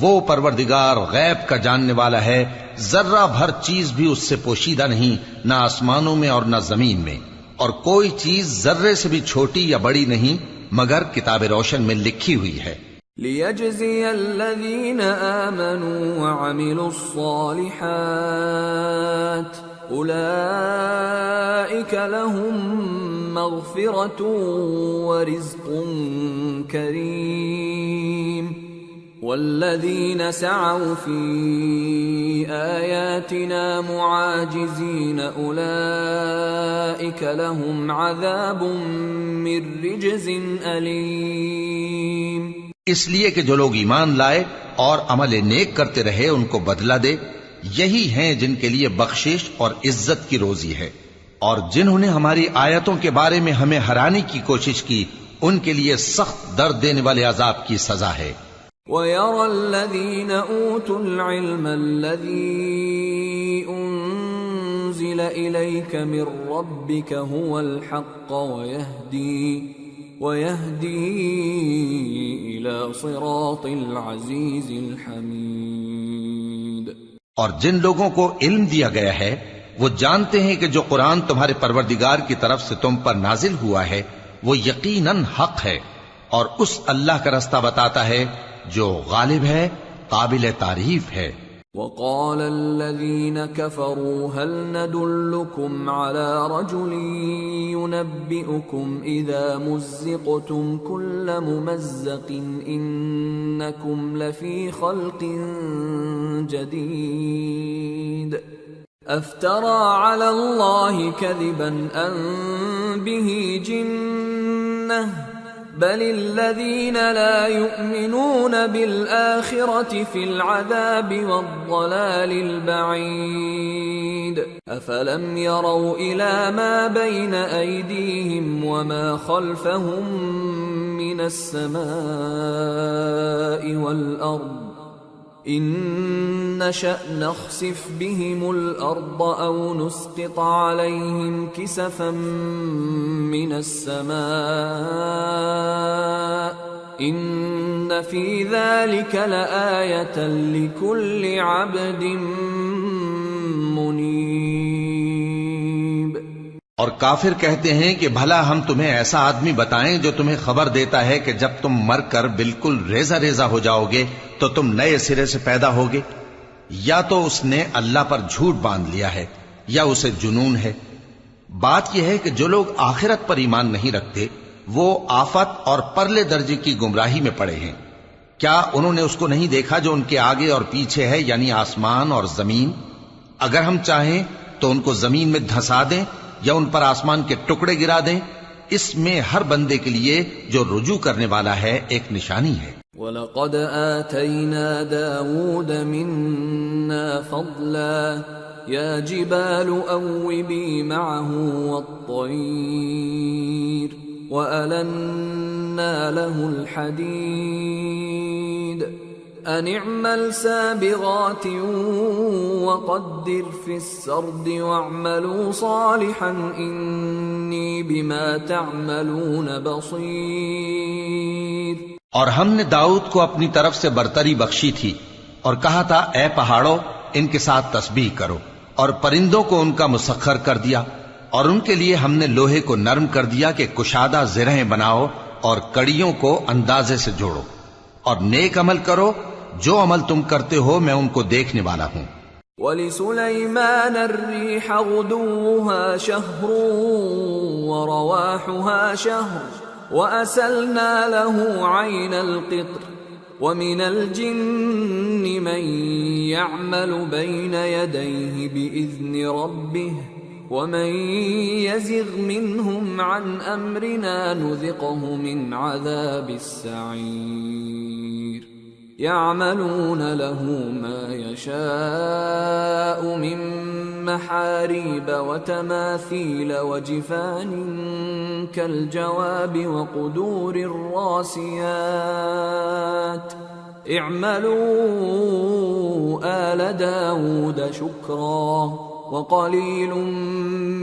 وہ پروردگار غیب کا جاننے والا ہے، ذرہ بھر چیز بھی اس سے پوشیدہ نہیں، نہ آسمانوں میں اور نہ زمین میں، اور کوئی چیز ذرے سے بھی چھوٹی یا بڑی نہیں مگر کتاب روشن میں لکھی ہوئی ہے۔ لِيَجْزِيَ الَّذِينَ آمَنُوا وَعَمِلُوا الصَّالِحَاتِ أُولَئِكَ لَهُم مَّغْفِرَةٌ وَرِزْقٌ كَرِيمٌ وَالَّذِينَ سَعَوْا فِي آيَاتِنَا مُعَاجِزِينَ أُولَئِكَ لَهُمْ عَذَابٌ مِّن رِّجْزٍ أَلِيمٌ۔ اس لیے کہ جو لوگ ایمان لائے اور عمل نیک کرتے رہے ان کو بدلہ دے، یہی ہیں جن کے لیے بخشش اور عزت کی روزی ہے، اور جنہوں نے ہماری آیتوں کے بارے میں ہمیں ہرانے کی کوشش کی ان کے لیے سخت درد دینے والے عذاب کی سزا ہے۔ وَيَرَى الَّذِينَ أُوتُوا الْعِلْمَ الَّذِي أُنزِلَ إِلَيْكَ مِن رَّبِّكَ هُوَ الْحَقَّ وَيَهْدِي إِلَى صِرَاطِ الْعَزِيزِ الْحَمِيدِ۔ اور جن لوگوں کو علم دیا گیا ہے وہ جانتے ہیں کہ جو قرآن تمہارے پروردگار کی طرف سے تم پر نازل ہوا ہے وہ یقیناً حق ہے، اور اس اللہ کا رستہ بتاتا ہے جو غالب ہے، قابل تعریف ہے۔ وقال الذين كفروا هل ندلكم على رجل ينبئكم إذا مزقتم كل ممزق إنكم لفي خلق جديد أفترى على الله كذبا أم به جنة بل الذين لا يؤمنون بالآخرة في العذاب والضلال البعيد أفلم يروا إلى ما بين أيديهم وما خلفهم من السماء والأرض إن نشأ نخسف بهم الأرض أو نسقط عليهم كسفا من السماء إن في ذلك لآية لكل عبد منيب۔ اور کافر کہتے ہیں کہ بھلا ہم تمہیں ایسا آدمی بتائیں جو تمہیں خبر دیتا ہے کہ جب تم مر کر بالکل ریزہ ریزہ ہو جاؤ گے تو تم نئے سرے سے پیدا ہوگے؟ یا تو اس نے اللہ پر جھوٹ باندھ لیا ہے یا اسے جنون ہے۔ بات یہ ہے کہ جو لوگ آخرت پر ایمان نہیں رکھتے وہ آفت اور پرلے درجے کی گمراہی میں پڑے ہیں۔ کیا انہوں نے اس کو نہیں دیکھا جو ان کے آگے اور پیچھے ہے، یعنی آسمان اور زمین؟ اگر ہم چاہیں تو ان کو زمین میں دھسا دیں یا ان پر آسمان کے ٹکڑے گرا دیں، اس میں ہر بندے کے لیے جو رجوع کرنے والا ہے ایک نشانی ہے۔ وَلَقَدْ آتَيْنَا دَاوُودَ مِنَّا فَضْلًا يَا جِبَالُ أَوِّبِي مَعَهُ وَالطَّيْرَ وَأَلَنَّا لَهُ الْحَدِيدَ أَنِ اعْمَلْ سَابِغَاتٍ وَقَدِّرْ فِي السَّرْدِ وَاعْمَلُوا صَالِحًا إِنِّي بِمَا تَعْمَلُونَ بَصِيرٌ۔ اور ہم نے داؤد کو اپنی طرف سے برتری بخشی تھی اور کہا تھا اے پہاڑوں ان کے ساتھ تسبیح کرو، اور پرندوں کو ان کا مسخر کر دیا، اور ان کے لیے ہم نے لوہے کو نرم کر دیا کہ کشادہ زرہیں بناؤ اور کڑیوں کو اندازے سے جوڑو، اور نیک عمل کرو، جو عمل تم کرتے ہو میں ان کو دیکھنے والا ہوں۔ وَلِسُلَيْمَانَ الرِّيحَ غُدُوُّهَا شَهْرٌ وَرَوَاحُهَا شَهْرٌ وَأَسَلْنَا لَهُ عَيْنَ الْقِطْرِ وَمِنَ الْجِنِّ مَن يَعْمَلُ بَيْنَ يَدَيْهِ بِإِذْنِ رَبِّهِ وَمَن يَزِغْ مِنْهُمْ عَنْ أَمْرِنَا نُذِقْهُ مِنْ عَذَابِ السَّعِيرِ يَعْمَلُونَ لَهُ مَا يَشَاءُ مِن مَّحَارِيبَ وَتَمَاثِيلَ وَجِفَانٍ كَالْجَوَابِ وَقُدُورٍ رَّاسِيَاتٍ اعْمَلُوا آلَ دَاوُودَ شُكْرًا وَقَلِيلٌ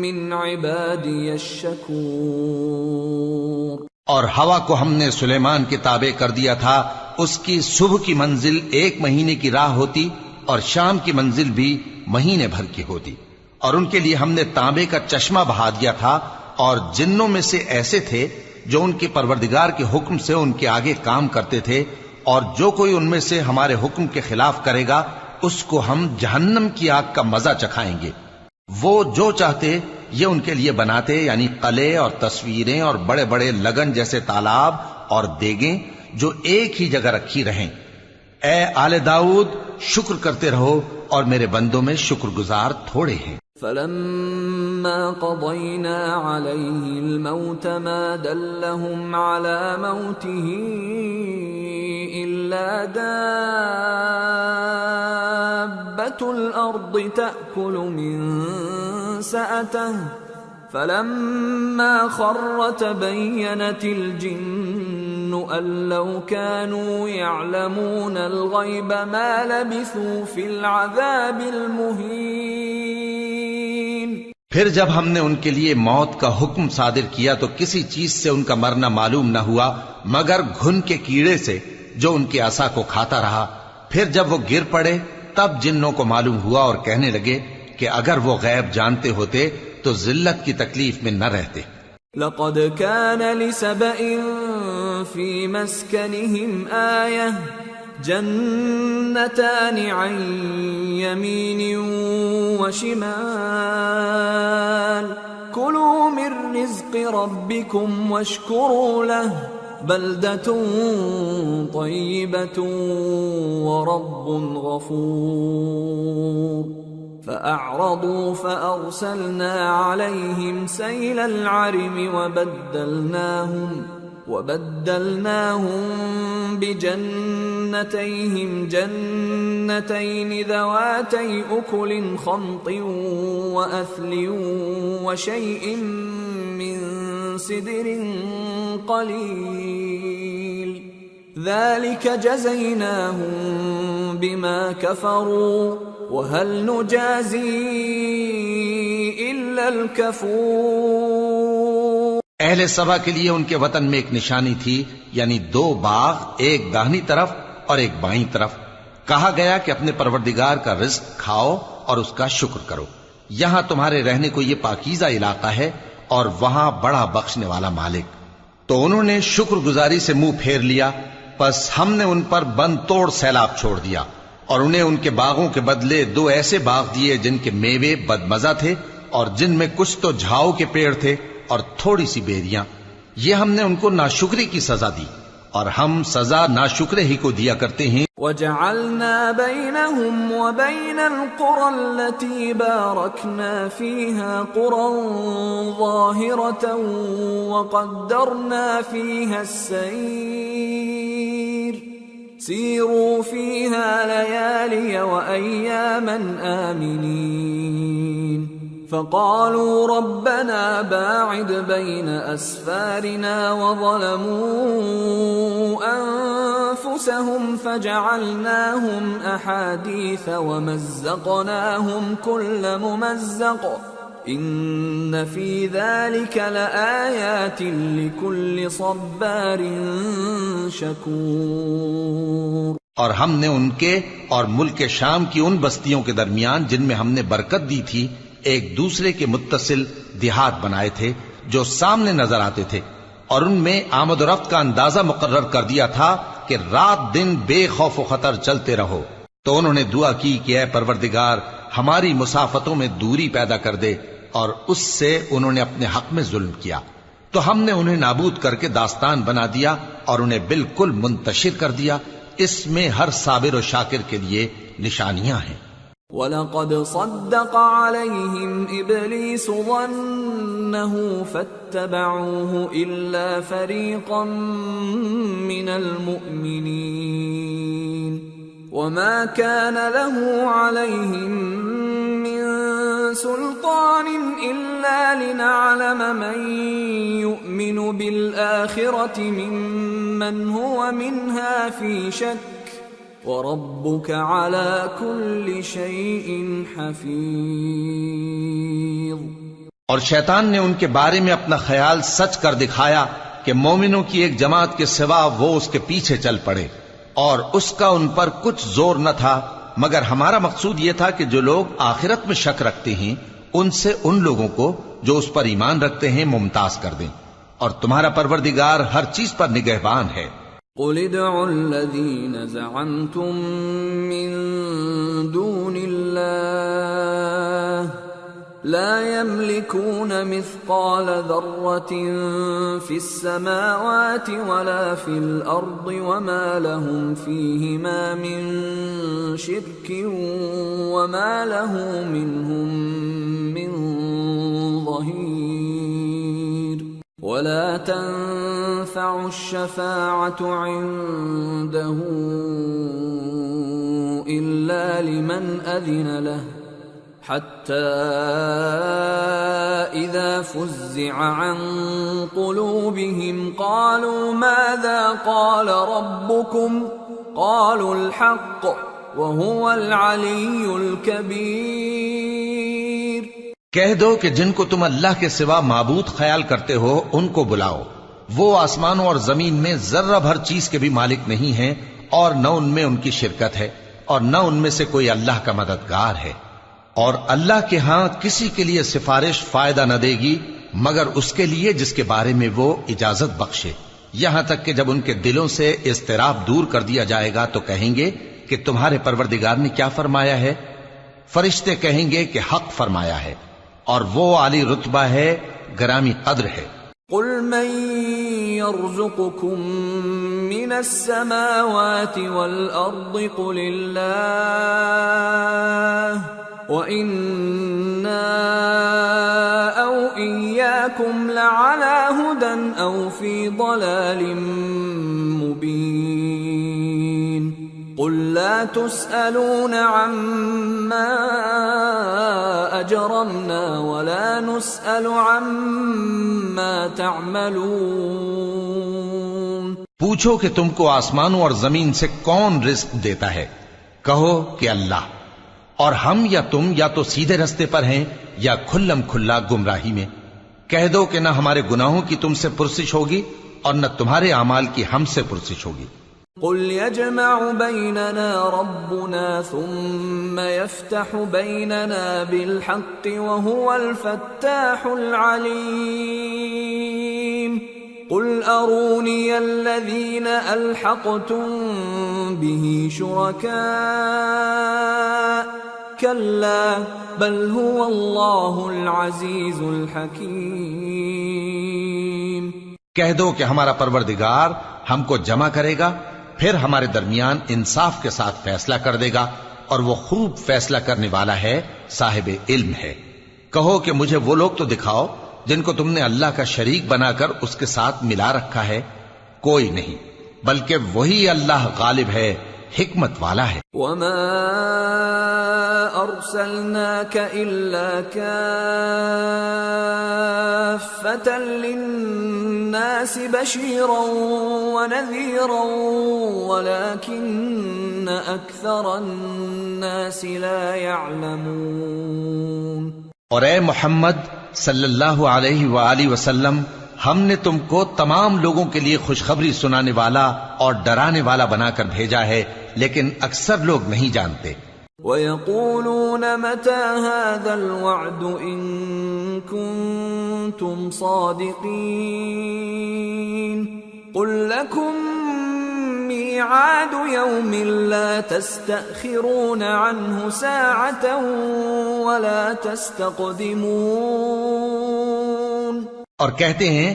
مِّنْ عِبَادِيَ الشَّكُورُ۔ اور ہوا کو ہم نے سلیمان کے تابع کر دیا تھا، اس کی صبح کی منزل 1 مہینے کی راہ ہوتی اور شام کی منزل بھی مہینے بھر کی ہوتی، اور ان کے لیے ہم نے تانبے کا چشمہ بہا دیا تھا، اور جنوں میں سے ایسے تھے جو ان کے پروردگار کے حکم سے ان کے آگے کام کرتے تھے، اور جو کوئی ان میں سے ہمارے حکم کے خلاف کرے گا اس کو ہم جہنم کی آگ کا مزہ چکھائیں گے۔ وہ جو چاہتے یہ ان کے لیے بناتے، یعنی قلعے اور تصویریں اور بڑے بڑے لگن جیسے تالاب اور دیگیں جو ایک ہی جگہ رکھی رہیں۔ اے آل داؤد، شکر کرتے رہو، اور میرے بندوں میں شکر گزار تھوڑے ہیں۔ فَلَمَّا قَضَيْنَا عَلَيْهِ الْمَوْتَ مَا دَلَّهُمْ عَلَى مَوْتِهِ إِلَّا دَابَّةُ الْأَرْضِ تَأْكُلُ مِنْ سَأَتَهُ فَلَمَّا خَرَّ تَبَيَّنَتِ الْجِنُّ أَن لَّوْ كَانُوا يَعْلَمُونَ الْغَيْبَ مَا لَبِثُوا فِي الْعَذَابِ الْمُهِينِ۔ پھر جب ہم نے ان کے لیے موت کا حکم صادر کیا تو کسی چیز سے ان کا مرنا معلوم نہ ہوا مگر گھن کے کیڑے سے جو ان کے عصا کو کھاتا رہا۔ پھر جب وہ گر پڑے تب جنوں کو معلوم ہوا اور کہنے لگے کہ اگر وہ غیب جانتے ہوتے تو ذلت کی تکلیف میں نہ رہتے۔ لَقَدْ كَانَ لِسَبَإٍ فِي مَسْكَنِهِمْ آيَةٌ جَنَّتَانِ عَنْ يَمِينٍ وَشِمَالٍ كُلُوا مِنْ رِزْقِ رَبِّكُمْ وَاشْكُرُوا لَهُ بَلْدَةٌ طَيِّبَةٌ وَرَبٌّ غَفُورٌ فَأَعْرَضُوا فَأَرْسَلْنَا عَلَيْهِمْ سَيْلَ الْعَرِمِ وَبَدَّلْنَاهُمْ بِجَنَّتَيْهِمْ جَنَّتَيْنِ ذَوَاتَيْ أُكُلٍ خَمْطٍ وَأَثْلٍ وَشَيْءٍ مِّن سِدْرٍ قَلِيلٍ ذَلِكَ جَزَيْنَاهُمْ بِمَا كَفَرُوا وَهَلْ نُجَازِي إِلَّا الْكَفُورَ۔ اہل سبا کے لیے ان کے وطن میں ایک نشانی تھی، یعنی 2 باغ، ایک داہنی طرف اور ایک بائیں طرف۔ کہا گیا کہ اپنے پروردگار کا رزق کھاؤ اور اس کا شکر کرو، یہاں تمہارے رہنے کو یہ پاکیزہ علاقہ ہے اور وہاں بڑا بخشنے والا مالک۔ تو انہوں نے شکر گزاری سے منہ پھیر لیا، پس ہم نے ان پر بند توڑ سیلاب چھوڑ دیا، اور انہیں ان کے باغوں کے بدلے 2 ایسے باغ دیے جن کے میوے بدمزہ تھے اور جن میں کچھ تو جھاؤ کے پیڑ تھے اور تھوڑی سی بیریاں۔ یہ ہم نے ان کو ناشکری کی سزا دی، اور ہم سزا ناشکرے ہی کو دیا کرتے ہیں۔ وَجَعَلْنَا بَيْنَهُمْ وَبَيْنَ الْقُرَى الَّتِي بَارَكْنَا فِيهَا قُرًى ظَاهِرَةً وَقَدَّرْنَا فِيهَا السَّيْرَ سِيرُوا فِيهَا لَيَالِيَ وَأَيَّامًا آمِنِينَ فَقَالُوا رَبَّنَا بَاعِدْ بَيْنَ أَسْفَارِنَا وَظَلَمُوا أَنفُسَهُمْ فَجَعَلْنَاهُمْ أَحَادِيثَ وَمَزَّقْنَاهُمْ كُلَّ مُمَزَّقٍ إِنَّ فِي ذَلِكَ لَآيَاتٍ لِكُلِّ صَبَّارٍ شَكُورٍ۔ اور ہم نے ان کے اور ملک شام کی ان بستیوں کے درمیان جن میں ہم نے برکت دی تھی ایک دوسرے کے متصل دیہات بنائے تھے جو سامنے نظر آتے تھے، اور ان میں آمد و رفت کا اندازہ مقرر کر دیا تھا کہ رات دن بے خوف و خطر چلتے رہو۔ تو انہوں نے دعا کی کہ اے پروردگار ہماری مسافتوں میں دوری پیدا کر دے، اور اس سے انہوں نے اپنے حق میں ظلم کیا، تو ہم نے انہیں نابود کر کے داستان بنا دیا اور انہیں بالکل منتشر کر دیا۔ اس میں ہر صابر و شاکر کے لیے نشانیاں ہیں۔ وَلَقَدْ صَدَّقَ عَلَيْهِمْ إِبْلِيسُ ظَنَّهُ فَاتَّبَعُوهُ إِلَّا فَرِيقًا مِّنَ الْمُؤْمِنِينَ وَمَا كَانَ لَهُ عَلَيْهِمْ مِّن سُلْطَانٍ إِلَّا لِنَعْلَمَ مَن يُؤْمِنُ بِالْآخِرَةِ مِمَّنْ هُوَ مِنْهَا فِي شَكٍّ وَرَبُّكَ عَلَى كُلِّ شَيْءٍ حَفِيظٌ۔ اور شیطان نے ان کے بارے میں اپنا خیال سچ کر دکھایا کہ مومنوں کی ایک جماعت کے سوا وہ اس کے پیچھے چل پڑے، اور اس کا ان پر کچھ زور نہ تھا، مگر ہمارا مقصود یہ تھا کہ جو لوگ آخرت میں شک رکھتے ہیں ان سے ان لوگوں کو جو اس پر ایمان رکھتے ہیں ممتاز کر دیں، اور تمہارا پروردگار ہر چیز پر نگہبان ہے۔ قُلِ ادْعُوا الَّذِينَ زَعَمْتُم مِّن دُونِ اللَّهِ لَا يَمْلِكُونَ مِثْقَالَ ذَرَّةٍ فِي السَّمَاوَاتِ وَلَا فِي الْأَرْضِ وَمَا لَهُمْ فِيهِمَا مِن شِرْكٍ وَمَا لَهُ مِنْهُم مِّن ظَهِيرٍ وَلَا تَنفَعُ الشَّفَاعَةُ عِندَهُ إِلَّا لِمَنْ أَذِنَ لَهُ حَتَّى إِذَا فُزِّعَ عَن قُلُوبِهِمْ قَالُوا مَاذَا قَالَ رَبُّكُمْ قَالُوا الْحَقَّ وَهُوَ الْعَلِيُّ الْكَبِيرُ۔ کہہ دو کہ جن کو تم اللہ کے سوا معبود خیال کرتے ہو ان کو بلاؤ، وہ آسمانوں اور زمین میں ذرہ بھر چیز کے بھی مالک نہیں ہیں، اور نہ ان میں ان کی شرکت ہے، اور نہ ان میں سے کوئی اللہ کا مددگار ہے، اور اللہ کے ہاں کسی کے لیے سفارش فائدہ نہ دے گی مگر اس کے لیے جس کے بارے میں وہ اجازت بخشے، یہاں تک کہ جب ان کے دلوں سے اضطراب دور کر دیا جائے گا تو کہیں گے کہ تمہارے پروردگار نے کیا فرمایا ہے؟ فرشتے کہیں گے کہ حق فرمایا ہے، اور وہ عالی رتبہ ہے، گرامی قدر ہے۔ قُلْ مَن يَرْزُقُكُم مِّنَ السَّمَاوَاتِ وَالْأَرْضِ قُلِ اللَّهُ وَإِنَّا أَوْ إِيَّاكُمْ لَعَلَى هُدًى أَوْ فِي ضَلَالٍ مُّبِينٍ قُلْ لَا تُسْأَلُونَ عَمَّا أَجْرَمْنَا وَلَا نُسْأَلُ عَمَّا تَعْمَلُونَ۔ پوچھو کہ تم کو آسمانوں اور زمین سے کون رزق دیتا ہے؟ کہو کہ اللہ، اور ہم یا تم یا تو سیدھے رستے پر ہیں یا کھلم کھلا گمراہی میں۔ کہہ دو کہ نہ ہمارے گناہوں کی تم سے پرسش ہوگی اور نہ تمہارے اعمال کی ہم سے پرسش ہوگی۔ قُلْ يَجْمَعُ بَيْنَنَا رَبُّنَا ثُمَّ يَفْتَحُ بَيْنَنَا بِالْحَقِّ وَهُوَ الْفَتَّاحُ الْعَلِيمُ قُلْ أَرُونِيَ الَّذِينَ أَلْحَقْتُم بِهِ شُرَكَاءَ كَلَّا بَلْ هُوَ اللَّهُ الْعَزِيزُ الْحَكِيمُ۔ کہہ دو کہ ہمارا پروردگار ہم کو جمع کرے گا، پھر ہمارے درمیان انصاف کے ساتھ فیصلہ کر دے گا، اور وہ خوب فیصلہ کرنے والا ہے، صاحب علم ہے۔ کہو کہ مجھے وہ لوگ تو دکھاؤ جن کو تم نے اللہ کا شریک بنا کر اس کے ساتھ ملا رکھا ہے، کوئی نہیں، بلکہ وہی اللہ غالب ہے، حکمت والا ہے۔ وَمَا أَرْسَلْنَاكَ إِلَّا كَافَّةً لِلنَّاسِ بَشِيرًا وَنَذِيرًا وَلَكِنَّ أَكْثَرَ النَّاسِ لَا يَعْلَمُونَ۔ اور اے محمد صلی اللہ علیہ وآلہ وسلم، ہم نے تم کو تمام لوگوں کے لیے خوشخبری سنانے والا اور ڈرانے والا بنا کر بھیجا ہے، لیکن اکثر لوگ نہیں جانتے۔ وَيَقُولُونَ مَتَى هَذَا الْوَعْدُ إِن كُنتُمْ صَادِقِينَ قُل لَّكُم مِّيعَادُ يَوْمٍ لَّا تَسْتَأْخِرُونَ عَنْهُ سَاعَةً وَلَا تَسْتَقْدِمُونَ۔ اور کہتے ہیں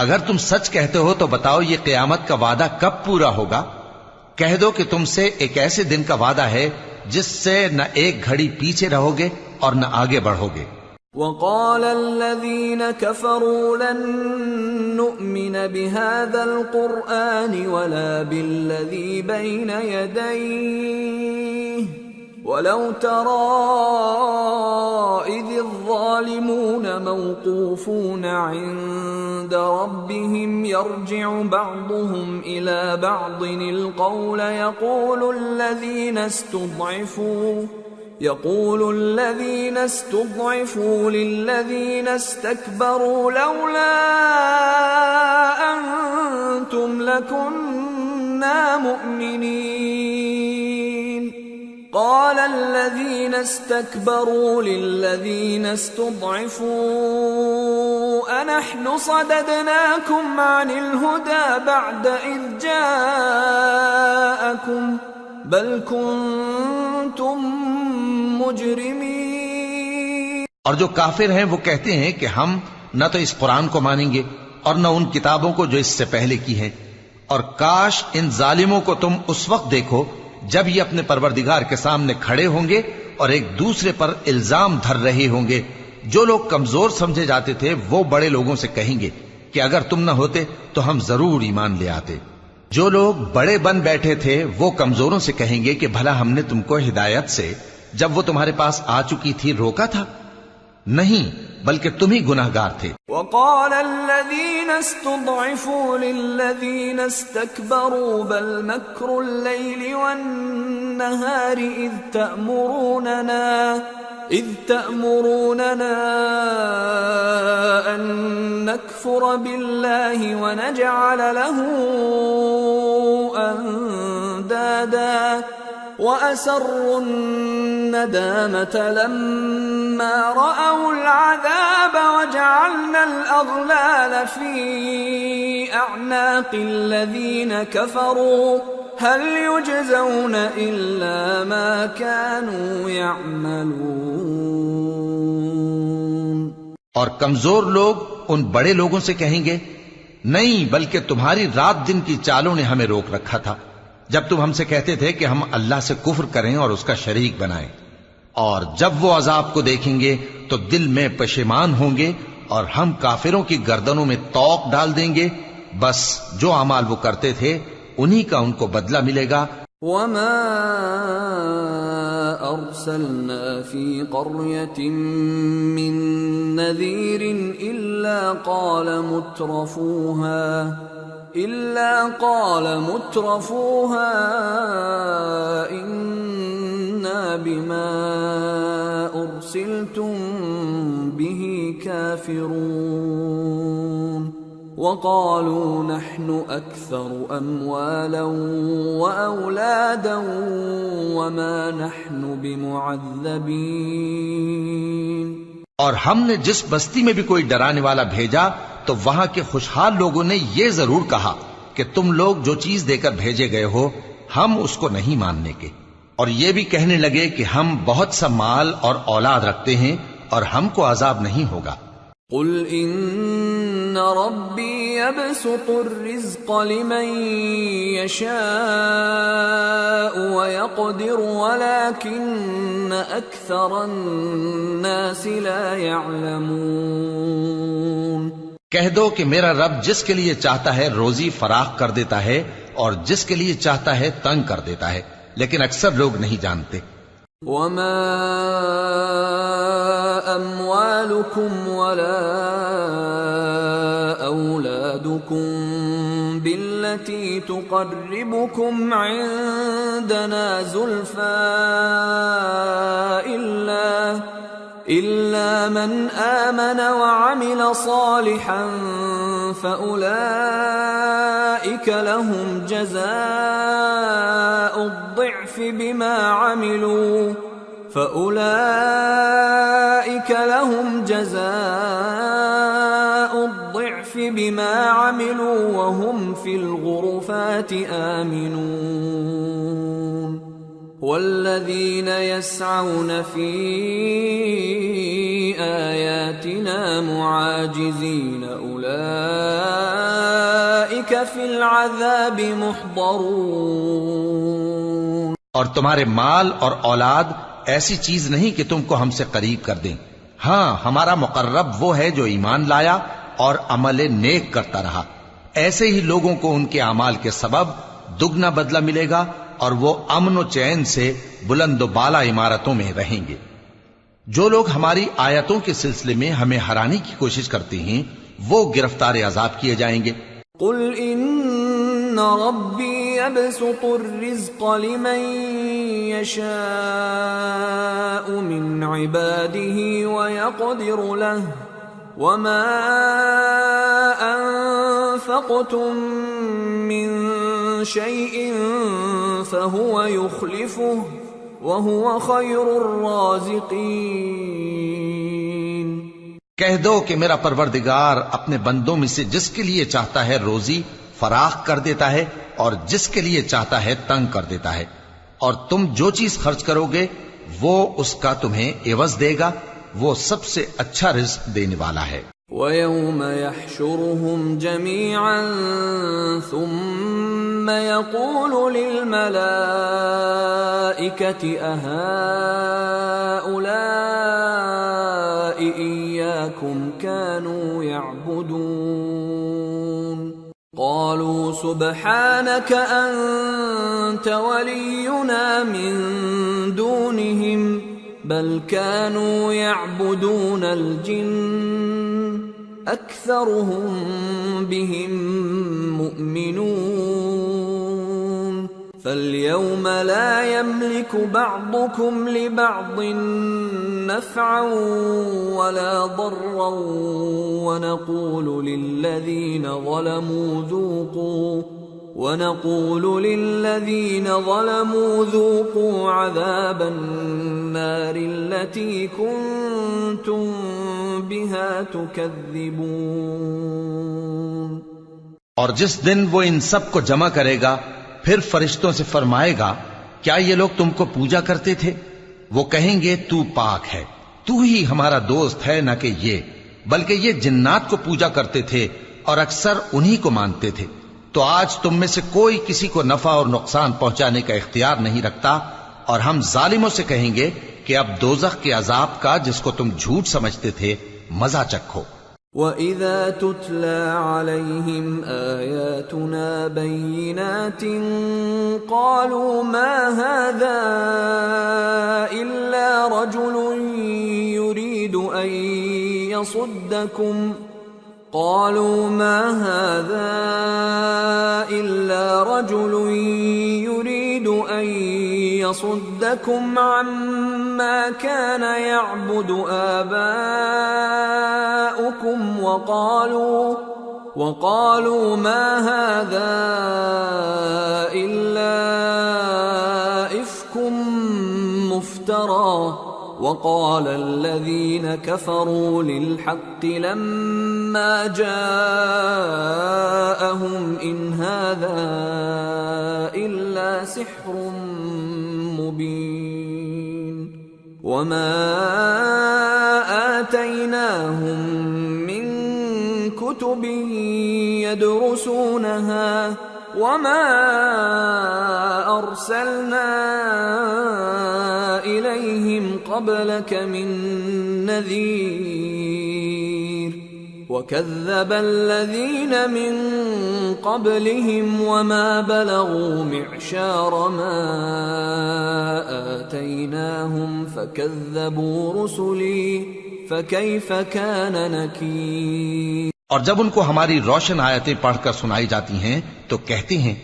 اگر تم سچ کہتے ہو تو بتاؤ یہ قیامت کا وعدہ کب پورا ہوگا؟ کہہ دو کہ تم سے ایک ایسے دن کا وعدہ ہے جس سے نہ ایک گھڑی پیچھے رہو گے اور نہ آگے بڑھو گے۔ وَقَالَ الَّذِينَ كَفَرُوا لَن نُّؤْمِنَ بِهَذَا الْقُرْآنِ وَلَا بِالَّذِي بَيْنَ يَدَيْهِ وَلَوْ تَرَىٰ إِذِ الظَّالِمُونَ موقوفون عند ربهم يرجع بعضهم إلى بعض القول يقول الذين استضعفوا للذين استكبروا لولا أنتم لكنا مؤمنين قال الذين استكبروا للذين استضعفوا أنحن صددناكم عن الهدى بعد إذ جاءكم بل كنتم مجرمين۔ اور جو کافر ہیں وہ کہتے ہیں کہ ہم نہ تو اس قرآن کو مانیں گے اور نہ ان کتابوں کو جو اس سے پہلے کی ہیں، اور کاش ان ظالموں کو تم اس وقت دیکھو جب یہ اپنے پروردگار کے سامنے کھڑے ہوں گے اور ایک دوسرے پر الزام دھر رہے ہوں گے۔ جو لوگ کمزور سمجھے جاتے تھے وہ بڑے لوگوں سے کہیں گے کہ اگر تم نہ ہوتے تو ہم ضرور ایمان لے آتے۔ جو لوگ بڑے بن بیٹھے تھے وہ کمزوروں سے کہیں گے کہ بھلا ہم نے تم کو ہدایت سے جب وہ تمہارے پاس آ چکی تھی روکا تھا؟ نہیں، بلکہ تم ہی گناہگار تھے۔ وقال الذين استضعفوا للذين استكبروا بل مكر الليل والنهار إذ تأمروننا أن نكفر بالله ونجعل له أندادا وَأَسَرُّوا النَّدَامَةَ لَمَّا رَأَوُا الْعَذَابَ وَجَعَلْنَا الْأَغْلَالَ فِي أَعْنَاقِ الَّذِينَ كَفَرُوا هَلْ يُجْزَوْنَ إِلَّا مَا كَانُوا يَعْمَلُونَ۔ اور کمزور لوگ ان بڑے لوگوں سے کہیں گے نہیں، بلکہ تمہاری رات دن کی چالوں نے ہمیں روک رکھا تھا جب تم ہم سے کہتے تھے کہ ہم اللہ سے کفر کریں اور اس کا شریک بنائیں، اور جب وہ عذاب کو دیکھیں گے تو دل میں پشیمان ہوں گے اور ہم کافروں کی گردنوں میں طوق ڈال دیں گے۔ بس جو اعمال وہ کرتے تھے انہی کا ان کو بدلہ ملے گا۔ وَمَا أَرْسَلْنَا فِي قَرْيَةٍ مِّن نَّذِيرٍ إِلَّا قال مترفوها إنا بما أرسلتم به كافرون وقالوا نحن أكثر أموالا وأولادا وما نحن بمعذبين۔ اور ہم نے جس بستی میں بھی کوئی ڈرانے والا بھیجا تو وہاں کے خوشحال لوگوں نے یہ ضرور کہا کہ تم لوگ جو چیز دے کر بھیجے گئے ہو ہم اس کو نہیں ماننے کے، اور یہ بھی کہنے لگے کہ ہم بہت سا مال اور اولاد رکھتے ہیں اور ہم کو عذاب نہیں ہوگا۔ قل ان ربی یبسط الرزق لمن یشاء ویقدر ولكن اکثر الناس لا يعلمون۔ کہہ دو کہ میرا رب جس کے لیے چاہتا ہے روزی فراخ کر دیتا ہے اور جس کے لیے چاہتا ہے تنگ کر دیتا ہے، لیکن اکثر لوگ نہیں جانتے۔ وما اموالكم ولا اولادكم بالتي تقربكم عندنا زلفى إلا من آمن وعمل صالحا فأولئك لهم جزاء الضعف بما عملوا وهم في الغرفات آمنون والذين يسعون في آياتنا معاجزين أولئك في العذاب محضرون. اور تمہارے مال اور اولاد ایسی چیز نہیں کہ تم کو ہم سے قریب کر دیں. ہاں، ہمارا مقرب وہ ہے جو ایمان لایا اور عمل نیک کرتا رہا. ایسے ہی لوگوں کو ان کے اعمال کے سبب دگنا بدلہ ملے گا اور وہ امن و چین سے بلند و بالا عمارتوں میں رہیں گے. جو لوگ ہماری آیتوں کے سلسلے میں ہمیں ہرانے کی کوشش کرتے ہیں وہ گرفتار عذاب کیے جائیں گے. قل ان ربی یبسط الرزق لمن یشاء من عباده ویقدر له وما انفقتم من شيء فهو يخلفه وهو خير الرازقين. کہہ دو کہ میرا پروردگار اپنے بندوں میں سے جس کے لیے چاہتا ہے روزی فراخ کر دیتا ہے اور جس کے لیے چاہتا ہے تنگ کر دیتا ہے، اور تم جو چیز خرچ کرو گے وہ اس کا تمہیں عوض دے گا. وہ سب سے اچھا رزق دینے والا ہے. وَيَوْمَ يَحْشُرُهُمْ جَمِيعًا ثُمَّ يَقُولُ لِلْمَلَائِكَةِ أَهَؤُلَاءِ إِيَّاكُمْ كَانُوا يَعْبُدُونَ قَالُوا سُبْحَانَكَ أَنْتَ وَلِيُّنَا مِنْ دُونِهِمْ بل كانوا يعبدون الجن أكثرهم بهم مؤمنون فاليوم لا يملك بعضكم لبعض نفعا ولا ضرا ونقول للذين ظلموا ذوقوا عذاب النار التي كنتم بها تكذبون. اور جس دن وہ ان سب کو جمع کرے گا پھر فرشتوں سے فرمائے گا کیا یہ لوگ تم کو پوجا کرتے تھے؟ وہ کہیں گے تو پاک ہے، تو ہی ہمارا دوست ہے، نہ کہ یہ، بلکہ یہ جنات کو پوجا کرتے تھے اور اکثر انہی کو مانتے تھے. تو آج تم میں سے کوئی کسی کو نفع اور نقصان پہنچانے کا اختیار نہیں رکھتا، اور ہم ظالموں سے کہیں گے کہ اب دوزخ کے عذاب کا جس کو تم جھوٹ سمجھتے تھے مزہ چکھو. وَإِذَا تُتْلَى عَلَيْهِمْ آيَاتُنَا بَيِّنَاتٍ قَالُوا مَا هَذَا إِلَّا رَجُلٌ يُرِيدُ أَن يَصُدَّكُمْ عَمَّا كَانَ يَعْبُدُ آبَاؤُكُمْ وَقَالُوا مَا هَذَا إِلَّا إِفْكٌ مُفْتَرًى وَقَالَ الَّذِينَ كَفَرُوا لِلْحَقِّ لَمَّا جَاءَهُمْ إِنْ هَذَا إِلَّا سِحْرٌ مُبِينٌ وَمَا آتَيْنَاهُمْ مِنْ كُتُبٍ يَدْرُسُونَهَا وَمَا أَرْسَلْنَا إِلَيْهِمْ قَبْلَكَ مِنْ نَذِيرٍ وَكَذَّبَ الَّذِينَ مِنْ قَبْلِهِمْ وَمَا بَلَغُوا مِعْشَارَ مَا آتَيْنَاهُمْ فَكَذَّبُوا رُسُلِي فَكَيْفَ كَانَ نَكِيرِ. اور جب ان کو ہماری روشن آیتیں پڑھ کر سنائی جاتی ہیں تو کہتے ہیں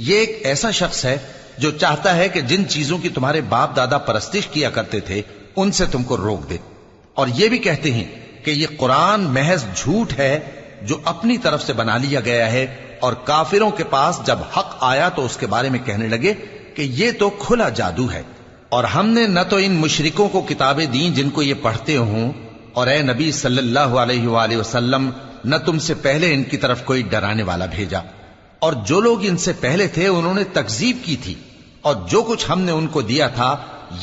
یہ ایک ایسا شخص ہے جو چاہتا ہے کہ جن چیزوں کی تمہارے باپ دادا پرستش کیا کرتے تھے ان سے تم کو روک دے. اور یہ بھی کہتے ہیں کہ یہ قرآن محض جھوٹ ہے جو اپنی طرف سے بنا لیا گیا ہے، اور کافروں کے پاس جب حق آیا تو اس کے بارے میں کہنے لگے کہ یہ تو کھلا جادو ہے۔ اور ہم نے نہ تو ان مشرکوں کو کتابیں دیں جن کو یہ پڑھتے ہوں، اور اے نبی صلی اللہ علیہ وآلہ وسلم نہ تم سے پہلے ان کی طرف کوئی ڈرانے والا بھیجا، اور جو لوگ ان سے پہلے تھے انہوں نے تکذیب کی تھی، اور جو کچھ ہم نے ان کو دیا تھا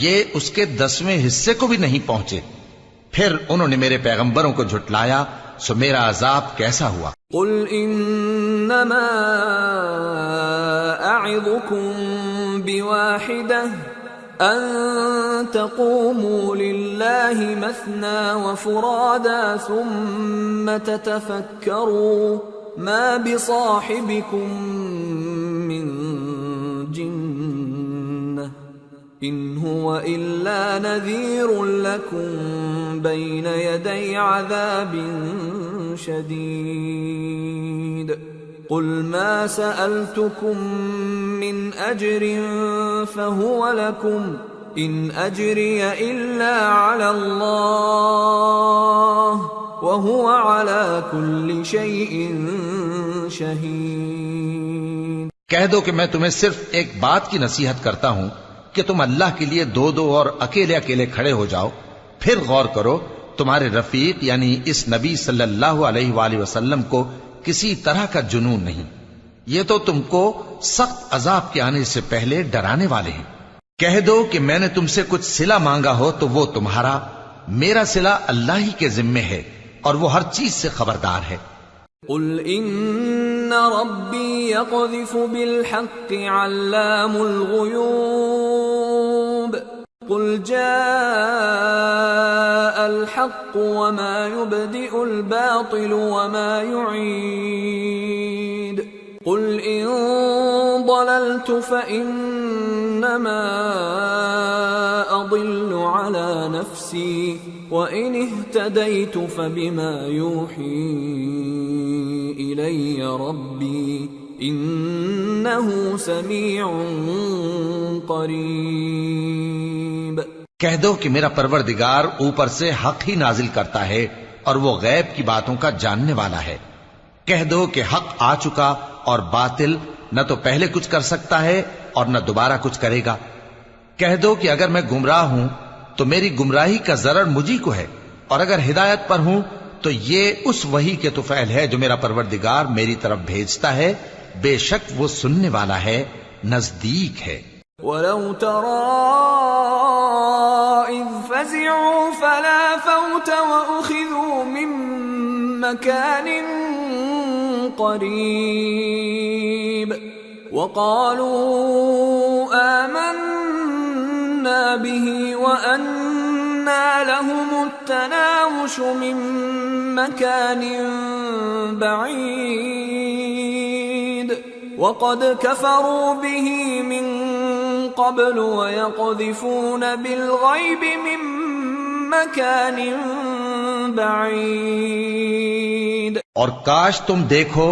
یہ اس کے 10ویں حصے کو بھی نہیں پہنچے۔ پھر انہوں نے میرے پیغمبروں کو جھٹلایا، سو میرا عذاب کیسا ہوا۔ قل انما اعظكم بواحدة ان تقوموا لله مثنى وفرادا ثم تتفكروا ما بصاحبكم من جنة ان هو الا نذير لكم بين يدي عذاب شديد قل ما سألتكم من أجر فهو لكم إن أجري إلا على الله وهو على كل شيء شهيد۔ کہہ دو کہ میں تمہیں صرف ایک بات کی نصیحت کرتا ہوں کہ تم اللہ کے لیے دو دو اور اکیلے اکیلے کھڑے ہو جاؤ، پھر غور کرو تمہارے رفیق یعنی اس نبی صلی اللہ علیہ وآلہ وسلم کو کسی طرح کا جنون نہیں، یہ تو تم کو سخت عذاب کے آنے سے پہلے ڈرانے والے ہیں۔ کہہ دو کہ میں نے تم سے کچھ صلہ مانگا ہو تو وہ تمہارا، میرا صلہ اللہ ہی کے ذمے ہے اور وہ ہر چیز سے خبردار ہے۔ قل ان ربی یقذف بالحق علام الغیوب قل جاء الحق وما يبدئ الباطل وما يعيد قل إن ضللت فإنما أضل على نفسي وإن اهتديت فبما يوحي إلي ربي إنه سميع قریب۔ کہہ دو کہ میرا پروردگار اوپر سے حق ہی نازل کرتا ہے اور وہ غیب کی باتوں کا جاننے والا ہے۔ کہہ دو کہ حق آ چکا اور باطل نہ تو پہلے کچھ کر سکتا ہے اور نہ دوبارہ کچھ کرے گا۔ کہہ دو کہ اگر میں گمراہ ہوں تو میری گمراہی کا ضرر مجھی کو ہے، اور اگر ہدایت پر ہوں تو یہ اس وحی کے طفیل ہے جو میرا پروردگار میری طرف بھیجتا ہے، بے شک وہ سننے والا ہے، نزدیک ہے۔ وَلَوْ تَرَىٰ إِذْ فَزِعُوا فَلَا فَوْتَ وَأُخِذُوا مِن مَّكَانٍ قَرِيبٍ وَقَالُوا آمَنَّا بِهِ وَأَنَّىٰ لَهُمُ التَّنَاوُشُ مِن مَّكَانٍ بَعِيدٍ وَقَدْ كَفَرُوا بِهِ مِن قبل ويقذفون بالغيب من مكان بعيد۔ اور کاش تم دیکھو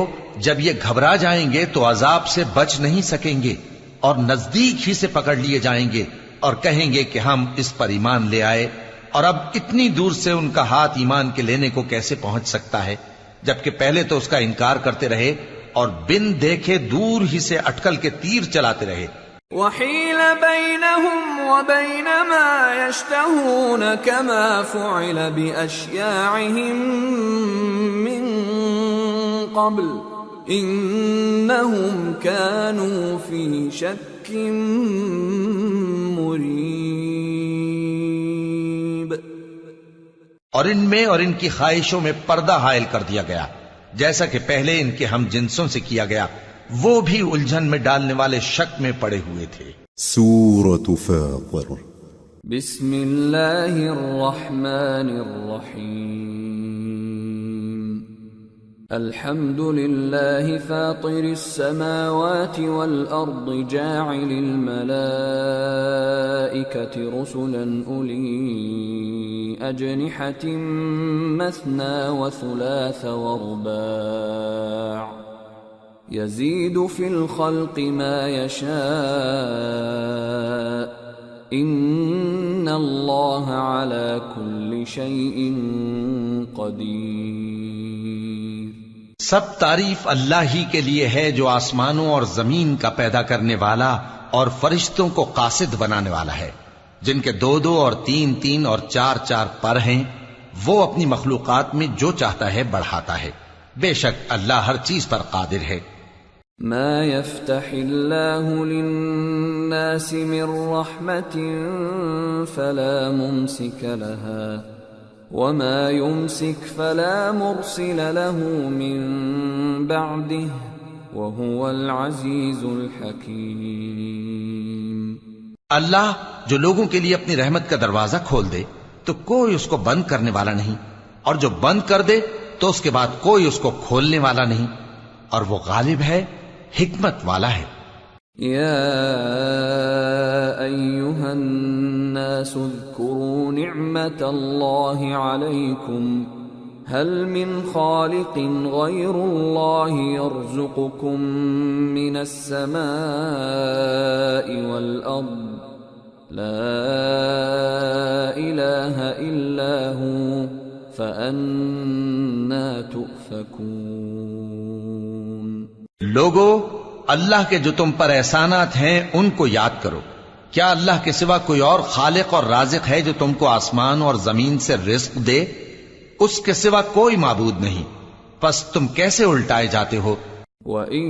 جب یہ گھبرا جائیں گے تو عذاب سے بچ نہیں سکیں گے اور نزدیک ہی سے پکڑ لیے جائیں گے اور کہیں گے کہ ہم اس پر ایمان لے آئے، اور اب اتنی دور سے ان کا ہاتھ ایمان کے لینے کو کیسے پہنچ سکتا ہے، جبکہ پہلے تو اس کا انکار کرتے رہے اور بن دیکھے دور ہی سے اٹکل کے تیر چلاتے رہے۔ وحيل بينهم وبين ما يشتهون كما فعل بأشياعهم من قبل إنهم كانوا في شك مريب۔ اور ان میں اور ان کی خواہشوں میں پردہ حائل کر دیا گیا، جیسا کہ پہلے ان کے ہم جنسوں سے کیا گیا، وہ بھی الجھن میں ڈالنے والے شک میں پڑے ہوئے تھے۔ سورة فاطر بسم اللہ الرحمن الرحیم الحمد للہ فاطر السماوات والارض جاعل الملائکة رسلا اولی اجنحة مثنى وثلاث ورباع يزيد في الخلق ما يشاء إن اللہ علی کل شیء قدیر۔ سب تعریف اللہ ہی کے لیے ہے جو آسمانوں اور زمین کا پیدا کرنے والا اور فرشتوں کو قاصد بنانے والا ہے، جن کے 2 اور 3 اور 4 پر ہیں۔ وہ اپنی مخلوقات میں جو چاہتا ہے بڑھاتا ہے، بے شک اللہ ہر چیز پر قادر ہے۔ ما يفتح اللہ للناس من رحمت فلا ممسک لها وما يمسك فلا مرسل له من بعده وهو العزيز الحكيم۔ اللہ جو لوگوں کے لیے اپنی رحمت کا دروازہ کھول دے تو کوئی اس کو بند کرنے والا نہیں، اور جو بند کر دے تو اس کے بعد کوئی اس کو کھولنے والا نہیں، اور وہ غالب ہے، حکمت والا ہے۔ یا ایھا الناس اذکروا نعمت اللہ علیکم هل من خالق غیر اللہ یرزقکم من السماء والارض لا الہ الا هو فأنا تؤفکون۔ لوگو، اللہ کے جو تم پر احسانات ہیں ان کو یاد کرو۔ کیا اللہ کے سوا کوئی اور خالق اور رازق ہے جو تم کو آسمان اور زمین سے رزق دے؟ اس کے سوا کوئی معبود نہیں، پس تم کیسے الٹائے جاتے ہو؟ وَإِن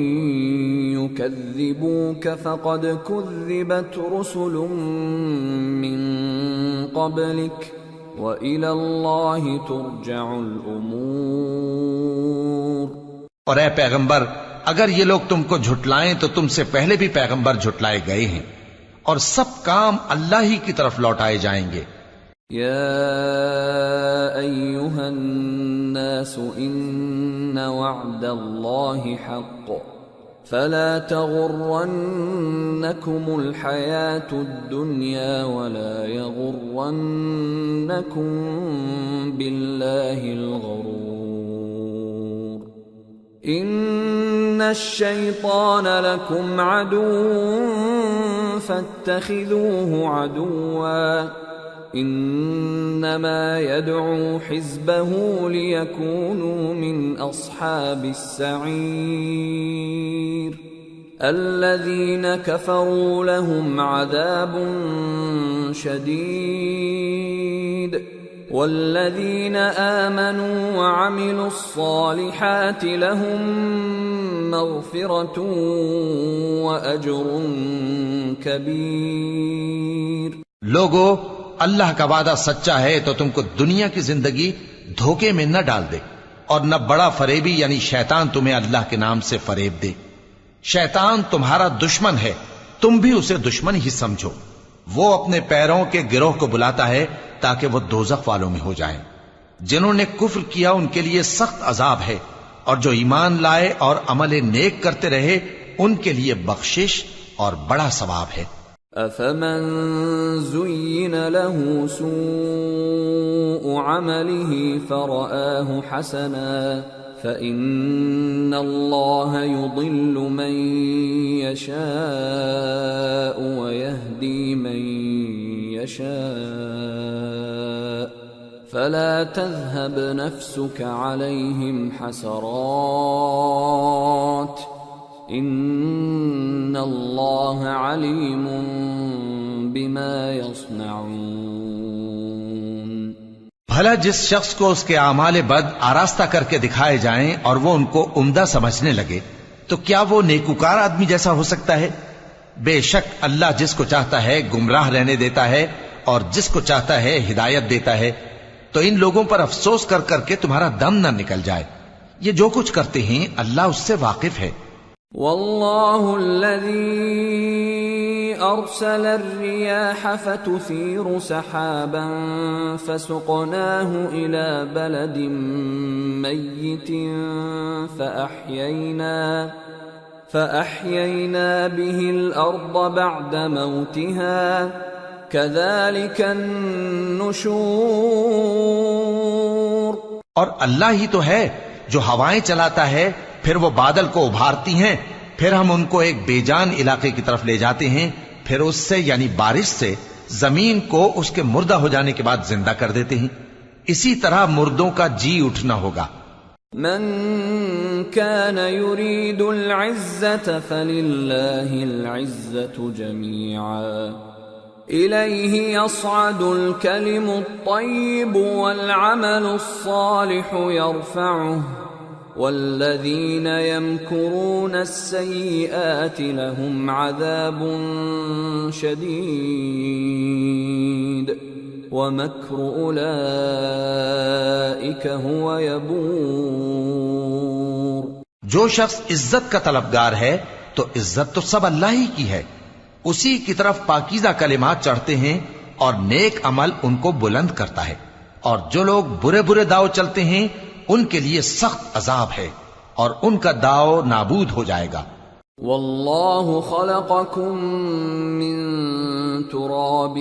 يُكَذِّبُوكَ فَقَدْ كُذِّبَتْ رُسُلٌ مِّن قَبْلِكَ وَإِلَى اللَّهِ تُرْجَعُ الْأُمُورُ۔ اور اے پیغمبر، اگر یہ لوگ تم کو جھٹلائیں تو تم سے پہلے بھی پیغمبر جھٹلائے گئے ہیں، اور سب کام اللہ ہی کی طرف لوٹائے جائیں گے۔ یا ایھا الناس ان وعد اللہ حق فلا تغرنکم الحیاة الدنیا ولا یغرنکم باللہ الغرور۔ ان الشیطان لکم عدو فاتخذوه عدوا انما يدعو حزبه ليكونوا من اصحاب السعير الذين كفروا لهم عذاب شديد والذين آمنوا وعملوا الصالحات لهم مغفرة وأجر كبير۔ لوگو، اللہ کا وعدہ سچا ہے تو تم کو دنیا کی زندگی دھوکے میں نہ ڈال دے، اور نہ بڑا فریبی یعنی شیطان تمہیں اللہ کے نام سے فریب دے۔ شیطان تمہارا دشمن ہے، تم بھی اسے دشمن ہی سمجھو۔ وہ اپنے پیروں کے گروہ کو بلاتا ہے تاکہ وہ دوزخ والوں میں ہو جائیں۔ جنہوں نے کفر کیا ان کے لیے سخت عذاب ہے، اور جو ایمان لائے اور عمل نیک کرتے رہے ان کے لیے بخشش اور بڑا ثواب ہے۔ افمن زین له سوء عمله فرآه حسنا فإن الله يضل من يشاء ويهدي من يشاء فلا تذهب نفسك عليهم حسرات ان اللہ علیم بما یصنعون۔ بھلا جس شخص کو اس کے اعمال بد آراستہ کر کے دکھائے جائیں اور وہ ان کو عمدہ سمجھنے لگے تو کیا وہ نیکوکار آدمی جیسا ہو سکتا ہے؟ بے شک اللہ جس کو چاہتا ہے گمراہ رہنے دیتا ہے اور جس کو چاہتا ہے ہدایت دیتا ہے۔ تو ان لوگوں پر افسوس کر کر کے تمہارا دم نہ نکل جائے، یہ جو کچھ کرتے ہیں اللہ اس سے واقف ہے۔ واللہ الذی ارسل الرياح فتثير سحابا فسقناه الى بلد ميت فأحيينا به الارض بعد موتها كذلك النشور۔ اور اللہ ہی تو ہے جو ہوائیں چلاتا ہے، پھر وہ بادل کو ابھارتی ہیں، پھر ہم ان کو ایک بے جان علاقے کی طرف لے جاتے ہیں، پھر اس سے یعنی بارش سے زمین کو اس کے مردہ ہو جانے کے بعد زندہ کر دیتے ہیں، اسی طرح مردوں کا جی اٹھنا ہوگا۔ من كان يريد العزة فلله العزة جميعا إليه يصعد الكلم الطيب والعمل الصالح يرفعه والذين يمكرون السيئات لهم عذاب شديد ومكر أولئك هو يبور۔ جو شخص عزت کا طلبگار ہے تو عزت تو سب اللہ ہی کی ہے، اسی کی طرف پاکیزہ کلمات چڑھتے ہیں اور نیک عمل ان کو بلند کرتا ہے، اور جو لوگ برے برے داؤ چلتے ہیں ان کے لیے سخت عذاب ہے اور ان کا داؤ نابود ہو جائے گا۔ واللہ خلقکم من تراب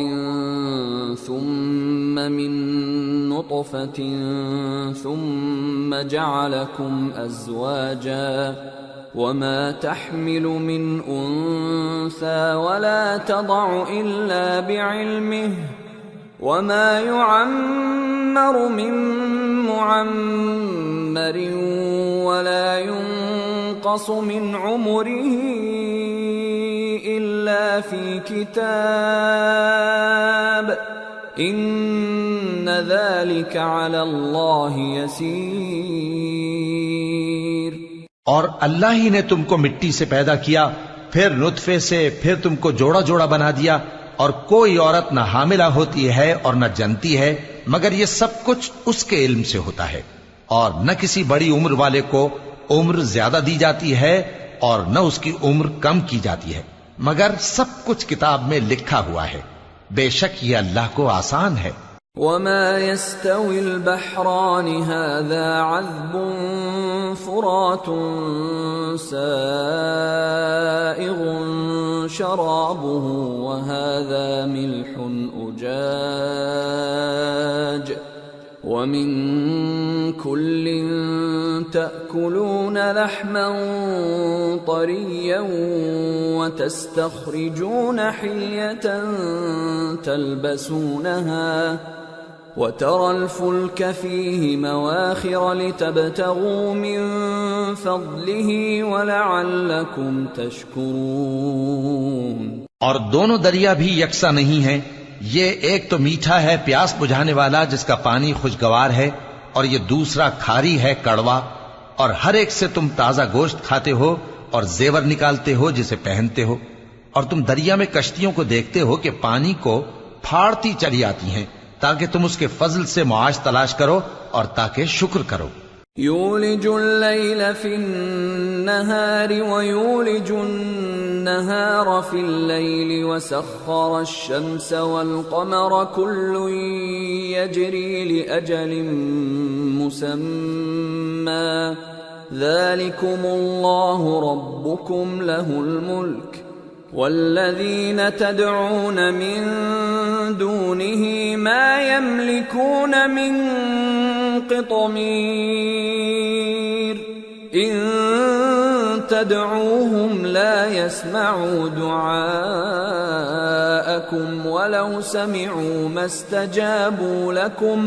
ثم من نطفة ثم جعلكم ازواجا وما تحمل من انثى ولا تضع الا بعلمه وما يعمر من معمر ولا ينقص من عمره إلا في كتاب إن ذلك على الله يسير۔ اور اللہ ہی نے تم کو مٹی سے پیدا کیا، پھر نطفے سے، پھر تم کو جوڑا جوڑا بنا دیا، اور کوئی عورت نہ حاملہ ہوتی ہے اور نہ جنتی ہے مگر یہ سب کچھ اس کے علم سے ہوتا ہے، اور نہ کسی بڑی عمر والے کو عمر زیادہ دی جاتی ہے اور نہ اس کی عمر کم کی جاتی ہے، مگر سب کچھ کتاب میں لکھا ہوا ہے، بے شک یہ اللہ کو آسان ہے۔ وما يستوي البحران هذا عذب فرات سائغ شرابه وهذا ملح أجاج ومن كل تأكلون لحما طريا وتستخرجون حلية تلبسونها وترى الفلك فيه مواخر لتبتغوا من فضله ولعلكم تشكرون۔ اور دونوں دریا بھی یکساں نہیں ہیں، یہ ایک تو میٹھا ہے پیاس بجھانے والا جس کا پانی خوشگوار ہے، اور یہ دوسرا کھاری ہے کڑوا، اور ہر ایک سے تم تازہ گوشت کھاتے ہو اور زیور نکالتے ہو جسے پہنتے ہو، اور تم دریا میں کشتیوں کو دیکھتے ہو کہ پانی کو پھاڑتی چلی آتی ہیں تاکہ تم اس کے فضل سے معاش تلاش کرو اور تاکہ شکر کرو۔ یولج اللیل فی النہار ویولج النہار فی اللیل وسخر الشمس والقمر کل یجری لأجل مسمى ذلكم اللہ ربکم له الملک والذین تدعون من دونه ما يملكون من قطمیر ان تدعوهم لا يسمعوا دعاءكم ولو سمعوا ما استجابوا لكم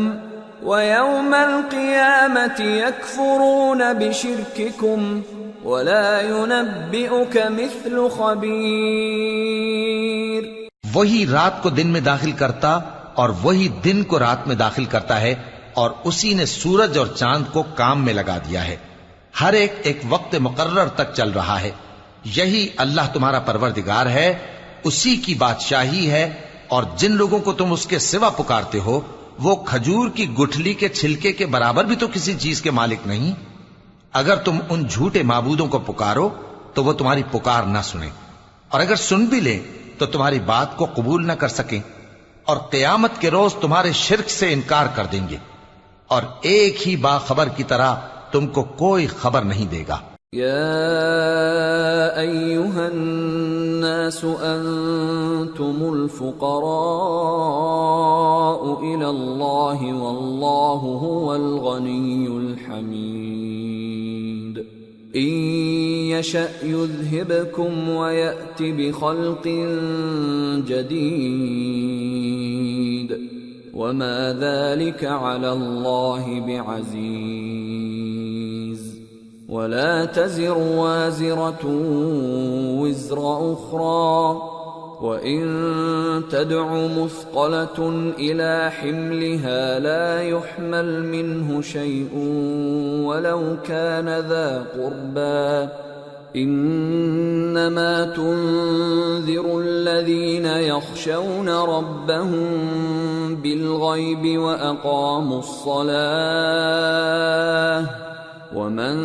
ويوم القيامة يكفرون بشرككم ولا ينبئك مثل خبیر۔ وہی رات کو دن میں داخل کرتا اور وہی دن کو رات میں داخل کرتا ہے، اور اسی نے سورج اور چاند کو کام میں لگا دیا ہے، ہر ایک ایک وقت مقرر تک چل رہا ہے۔ یہی اللہ تمہارا پروردگار ہے، اسی کی بادشاہی ہے، اور جن لوگوں کو تم اس کے سوا پکارتے ہو وہ کھجور کی گٹھلی کے چھلکے کے برابر بھی تو کسی چیز کے مالک نہیں۔ اگر تم ان جھوٹے معبودوں کو پکارو تو وہ تمہاری پکار نہ سنیں، اور اگر سن بھی لیں تو تمہاری بات کو قبول نہ کر سکیں، اور قیامت کے روز تمہارے شرک سے انکار کر دیں گے، اور ایک ہی باخبر کی طرح تم کو کوئی خبر نہیں دے گا۔ یا ایھا الناس انتم الفقراء الی اللہ واللہ هو الغنی الحمید ان يشأ يذهبكم ويأت بخلق جديد وما ذلك على الله بعزيز ولا تزر وازرة وزر أخرى وإن تدع مثقلة إلى حملها لا يحمل منه شيء ولو كان ذا قربى إنما تنذر الذين يخشون ربهم بالغيب وأقاموا الصلاة ومن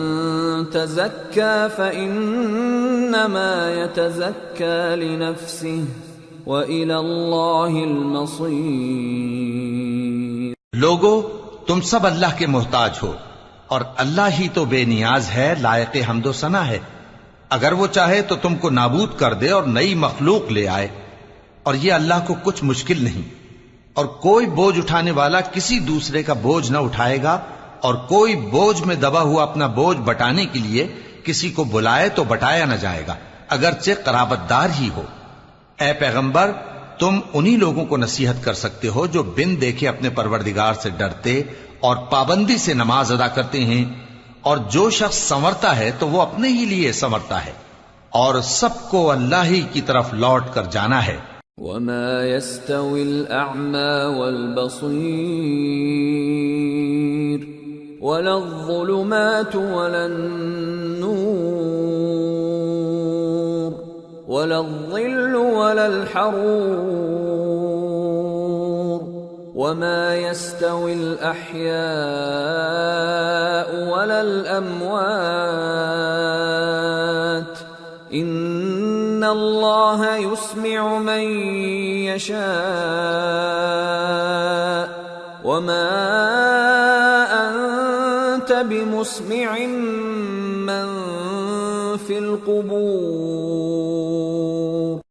تزكى فإنما يتزكى لنفسه وإلى الله المصير. لوگو تم سب اللہ کے محتاج ہو اور اللہ ہی تو بے نیاز ہے، لائق حمد و ثنا ہے. اگر وہ چاہے تو تم کو نابود کر دے اور نئی مخلوق لے آئے، اور یہ اللہ کو کچھ مشکل نہیں. اور کوئی بوجھ اٹھانے والا کسی دوسرے کا بوجھ نہ اٹھائے گا، اور کوئی بوجھ میں دبا ہوا اپنا بوجھ بٹانے کے لیے کسی کو بلائے تو بٹایا نہ جائے گا، اگرچہ قرابت دار ہی ہو. اے پیغمبر، تم انہی لوگوں کو نصیحت کر سکتے ہو جو بن دیکھے اپنے پروردگار سے ڈرتے اور پابندی سے نماز ادا کرتے ہیں، اور جو شخص سنورتا ہے تو وہ اپنے ہی لیے سنورتا ہے، اور سب کو اللہ ہی کی طرف لوٹ کر جانا ہے. وما يستوي الأعمى والبصير ولا الظلمات ولا النور ولا الظل ولا الحرور وما يستوي الأحياء ولا الأموات إن الله يسمع من يشاء وما أنت بمسمع من في القبور.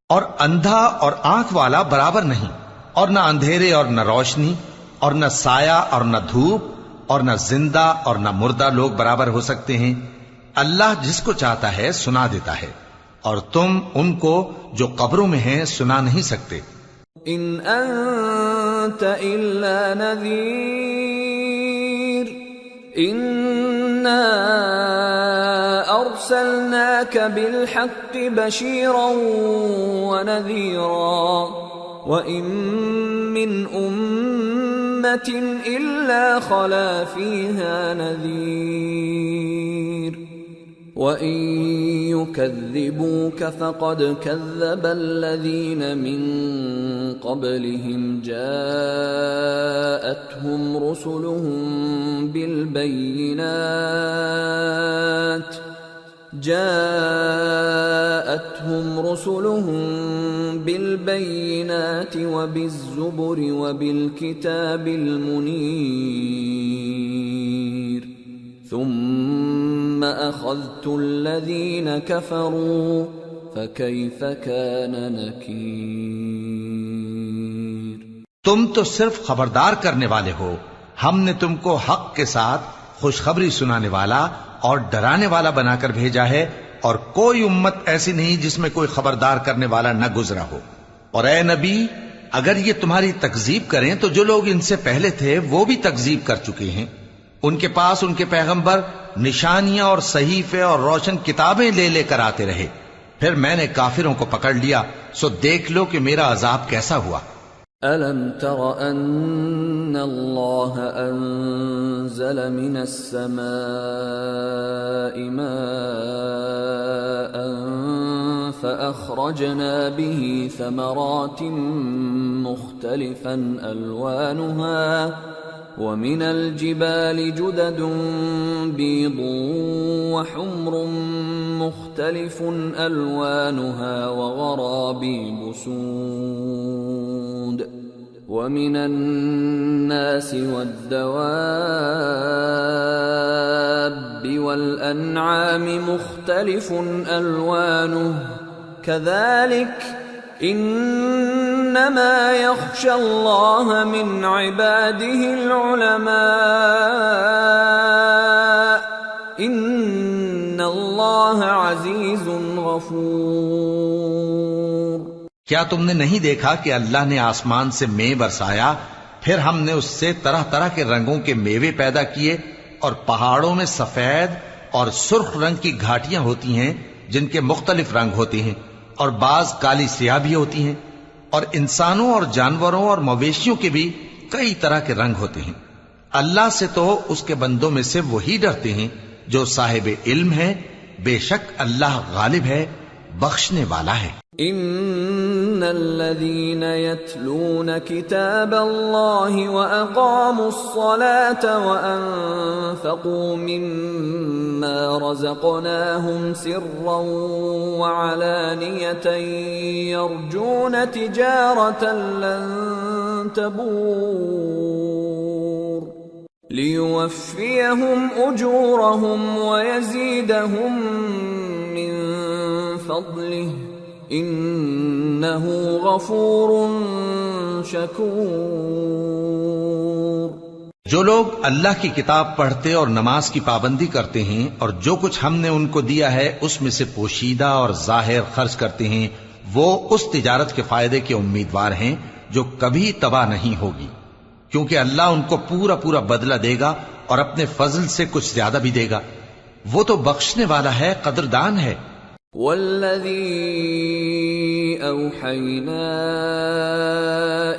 اور اندھا اور آنکھ والا برابر نہیں، اور نہ اندھیرے اور نہ روشنی، اور نہ سایہ اور نہ دھوپ، اور نہ زندہ اور نہ مردہ لوگ برابر ہو سکتے ہیں. اللہ جس کو چاہتا ہے سنا دیتا ہے، اور تم ان کو جو قبروں میں ہیں سنا نہیں سکتے. ان انت الا نذیر انا ارسلناک بالحق بشیرا ونذیرا وان من امة الا خلا فیها نذیر وَإِن يُكَذِّبُوكَ فَقَدْ كَذَّبَ الَّذِينَ مِن قَبْلِهِمْ جَاءَتْهُمْ رُسُلُهُم بِالْبَيِّنَاتِ وَبِالزُّبُرِ وَبِالْكِتَابِ الْمُنِيرِ ثم أخذت الذين كفروا فكيف كان نكير. تم تو صرف خبردار کرنے والے ہو، ہم نے تم کو حق کے ساتھ خوشخبری سنانے والا اور ڈرانے والا بنا کر بھیجا ہے، اور کوئی امت ایسی نہیں جس میں کوئی خبردار کرنے والا نہ گزرا ہو. اور اے نبی، اگر یہ تمہاری تکذیب کریں تو جو لوگ ان سے پہلے تھے وہ بھی تکذیب کر چکے ہیں. ان کے پاس ان کے پیغمبر نشانیاں اور صحیفے اور روشن کتابیں لے لے کر آتے رہے، پھر میں نے کافروں کو پکڑ لیا، سو دیکھ لو کہ میرا عذاب کیسا ہوا. أَلَمْ تَرَ أَنَّ اللَّهَ أَنزَلَ مِنَ السَّمَاءِ مَاءً فَأَخْرَجْنَا بِهِ ثَمَرَاتٍ مُخْتَلِفًا أَلْوَانُهَا وَمِنَ الْجِبَالِ جُدَدٌ بِيضٌ وَحُمْرٌ مُخْتَلِفٌ أَلْوَانُهَا وَغَرَابِيبُ سُودٌ وَمِنَ النَّاسِ وَالدَّوَابِّ وَالْأَنْعَامِ مُخْتَلِفٌ أَلْوَانُهُ كَذَلِكَ انما يخشى الله من عباده العلماء ان الله اللہ عزیز غفور۔ کیا تم نے نہیں دیکھا کہ اللہ نے آسمان سے مے برسایا، پھر ہم نے اس سے طرح طرح کے رنگوں کے میوے پیدا کیے، اور پہاڑوں میں سفید اور سرخ رنگ کی گھاٹیاں ہوتی ہیں جن کے مختلف رنگ ہوتے ہیں، اور بعض کالی سیاہ بھی ہوتی ہیں، اور انسانوں اور جانوروں اور مویشیوں کے بھی کئی طرح کے رنگ ہوتے ہیں۔ اللہ سے تو اس کے بندوں میں سے وہی ڈرتے ہیں جو صاحب علم ہے، بے شک اللہ غالب ہے، بخشنے والا ہے۔ ان الذين يتلون كتاب الله واقاموا الصلاه وانفقوا مما رزقناهم سرا وعلانيه يرجون تجاره لن تبور ليوفيهم اجورهم ويزيدهم من فضله انہ غفور شکور۔ جو لوگ اللہ کی کتاب پڑھتے اور نماز کی پابندی کرتے ہیں اور جو کچھ ہم نے ان کو دیا ہے اس میں سے پوشیدہ اور ظاہر خرچ کرتے ہیں، وہ اس تجارت کے فائدے کے امیدوار ہیں جو کبھی تباہ نہیں ہوگی، کیونکہ اللہ ان کو پورا پورا بدلہ دے گا اور اپنے فضل سے کچھ زیادہ بھی دے گا، وہ تو بخشنے والا ہے، قدردان ہے۔ والذی اوحینا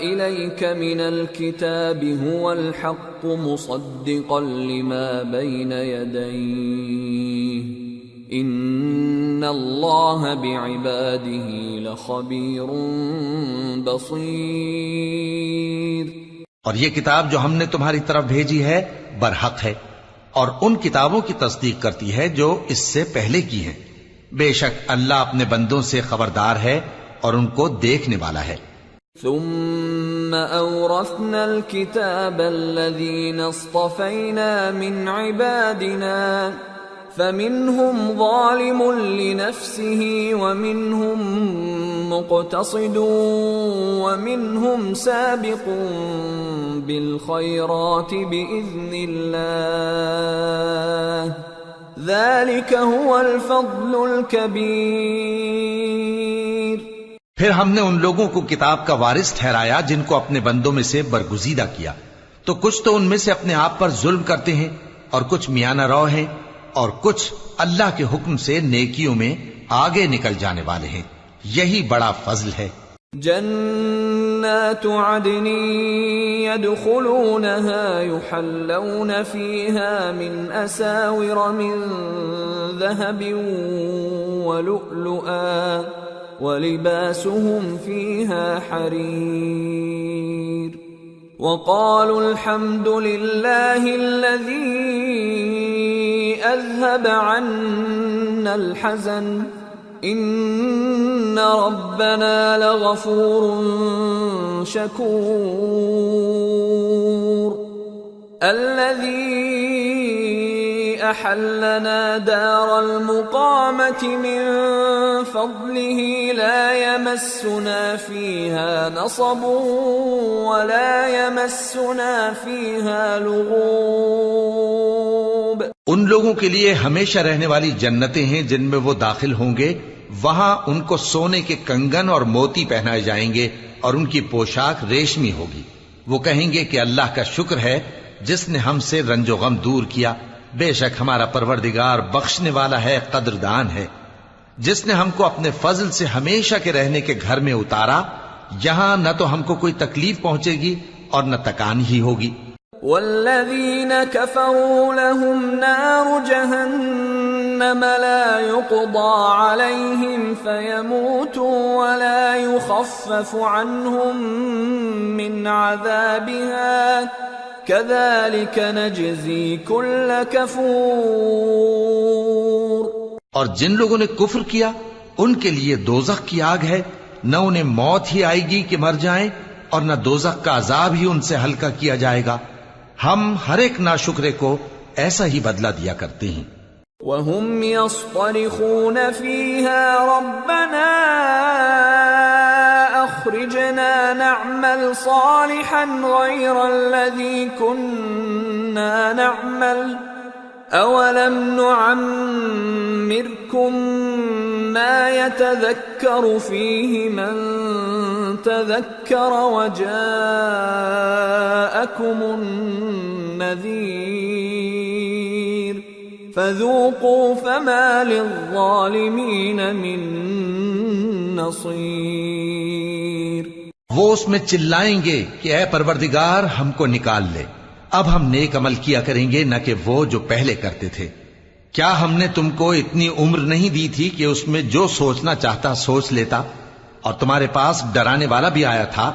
الیک من الکتاب هو الحق مصدقا لما بین یدیہ ان اللہ بعباده لخبیر بصیر۔ اور یہ کتاب جو ہم نے تمہاری طرف بھیجی ہے برحق ہے، اور ان کتابوں کی تصدیق کرتی ہے جو اس سے پہلے کی ہیں، بے شک اللہ اپنے بندوں سے خبردار ہے اور ان کو دیکھنے والا ہے۔ ثم اورثنا الكتاب الذين اصطفينا من عبادنا فمنهم ظالم لنفسه ومنهم مقتصد ومنهم سابق بالخيرات بإذن الله ذلك هو الفضل الكبير۔ پھر ہم نے ان لوگوں کو کتاب کا وارث ٹھہرایا جن کو اپنے بندوں میں سے برگزیدہ کیا، تو کچھ تو ان میں سے اپنے آپ پر ظلم کرتے ہیں اور کچھ میانہ رو ہیں، اور کچھ اللہ کے حکم سے نیکیوں میں آگے نکل جانے والے ہیں، یہی بڑا فضل ہے۔ جنات عدن يدخلونها يحلون فيها من أساور من ذهب ولؤلؤا ولباسهم فيها حرير وقالوا الحمد لله الذي أذهب عنا الحزن ان ربنا لغفور شکور۔ الذي احلنا دار المقامة من فضله لا يمسنا فيها نصب ولا يمسنا فيها لغوب۔ ان لوگوں کے لیے ہمیشہ رہنے والی جنتیں ہیں جن میں وہ داخل ہوں گے، وہاں ان کو سونے کے کنگن اور موتی پہنائے جائیں گے اور ان کی پوشاک ریشمی ہوگی۔ وہ کہیں گے کہ اللہ کا شکر ہے جس نے ہم سے رنج و غم دور کیا، بے شک ہمارا پروردگار بخشنے والا ہے، قدردان ہے، جس نے ہم کو اپنے فضل سے ہمیشہ کے رہنے کے گھر میں اتارا، یہاں نہ تو ہم کو کوئی تکلیف پہنچے گی اور نہ تکان ہی ہوگی۔ والذین کفروا لهم نار جہنم لا يقضى عليهم فيموتوا ولا يخفف عنهم من عذابها كذلك نجزي كل كفور۔ اور جن لوگوں نے کفر کیا ان کے لیے دوزخ کی آگ ہے، نہ انہیں موت ہی آئے گی کہ مر جائیں اور نہ دوزخ کا عذاب ہی ان سے ہلکا کیا جائے گا، ہم ہر ایک ناشکرے کو ایسا ہی بدلہ دیا کرتے ہیں۔ وَهُمْ يَصْطَرِخُونَ فِيهَا رَبَّنَا أَخْرِجْنَا نَعْمَلْ صَالِحًا غَيْرَ الَّذِي كُنَّا نَعْمَلُ أَوَلَمْ نُعَمِّرْكُمْ مَا يَتَذَكَّرُ فِيهِ مَنْ تَذَكَّرَ وَجَاءَكُمُ النَّذِيرُ فَذُوقُوا فَمَا لِلظَّالِمِينَ مِنْ نَصِيرٍ۔ وہ اس میں چلائیں گے کہ اے پروردگار ہم کو نکال لے، اب ہم نیک عمل کیا کریں گے نہ کہ وہ جو پہلے کرتے تھے۔ کیا ہم نے تم کو اتنی عمر نہیں دی تھی کہ اس میں جو سوچنا چاہتا سوچ لیتا، اور تمہارے پاس ڈرانے والا بھی آیا تھا؟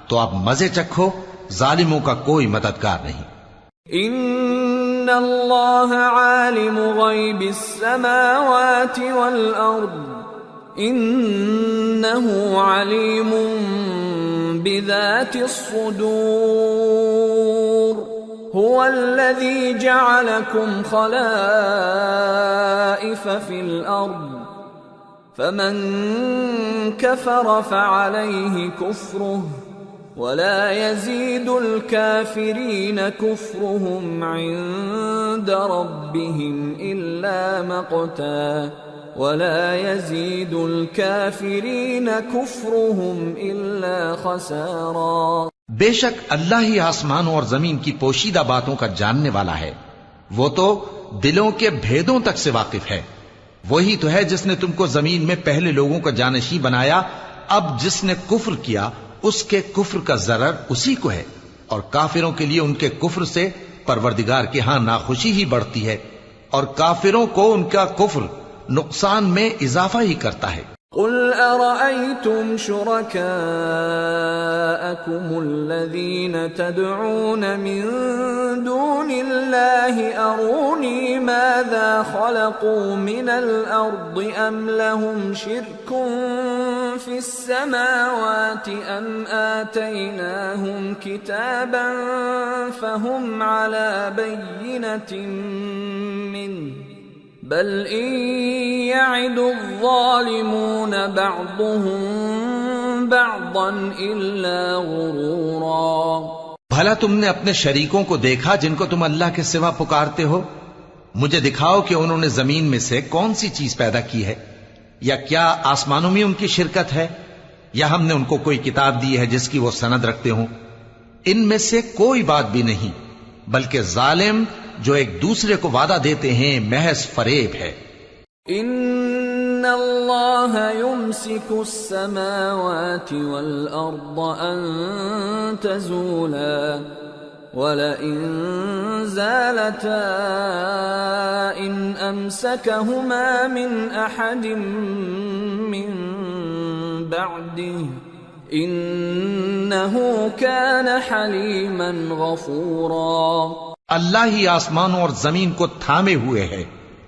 تو اب مزے چکھو، ظالموں کا کوئی مددگار نہیں۔ ان اللہ عالم غیب السماوات والارض انہ علیم بذات الصدور هو الذي جعلكم خلائف في الأرض فمن كفر فعليه كفره ولا يزيد الكافرين كفرهم عند ربهم إلا مقتا ولا يزيد الكافرين كفرهم إلا خسارا۔ بے شک اللہ ہی آسمانوں اور زمین کی پوشیدہ باتوں کا جاننے والا ہے، وہ تو دلوں کے بھیدوں تک سے واقف ہے۔ وہی تو ہے جس نے تم کو زمین میں پہلے لوگوں کا جانشین بنایا، اب جس نے کفر کیا اس کے کفر کا ضرر اسی کو ہے، اور کافروں کے لیے ان کے کفر سے پروردگار کے ہاں ناخوشی ہی بڑھتی ہے، اور کافروں کو ان کا کفر نقصان میں اضافہ ہی کرتا ہے۔ قل أرأيتم شركاءكم الذين تدعون من دون الله أروني ماذا خلقوا من الأرض أم لهم شرك في السماوات أم آتيناهم كتابا فهم على بينة منه بل إن يعد الظالمون بعضهم بعضا إلا غرورا۔ بھلا تم نے اپنے شریکوں کو دیکھا جن کو تم اللہ کے سوا پکارتے ہو؟ مجھے دکھاؤ کہ انہوں نے زمین میں سے کون سی چیز پیدا کی ہے، یا کیا آسمانوں میں ان کی شرکت ہے، یا ہم نے ان کو کوئی کتاب دی ہے جس کی وہ سند رکھتے ہوں؟ ان میں سے کوئی بات بھی نہیں، بلکہ ظالم جو ایک دوسرے کو وعدہ دیتے ہیں محض فریب ہے۔ ان اللہ یمسک السماوات والارض ان تزولا ولئن زالتا ان امسکہما من احد من بعده انہ کان حلیما غفورا۔ اللہ ہی آسمانوں اور زمین کو تھامے ہوئے ہے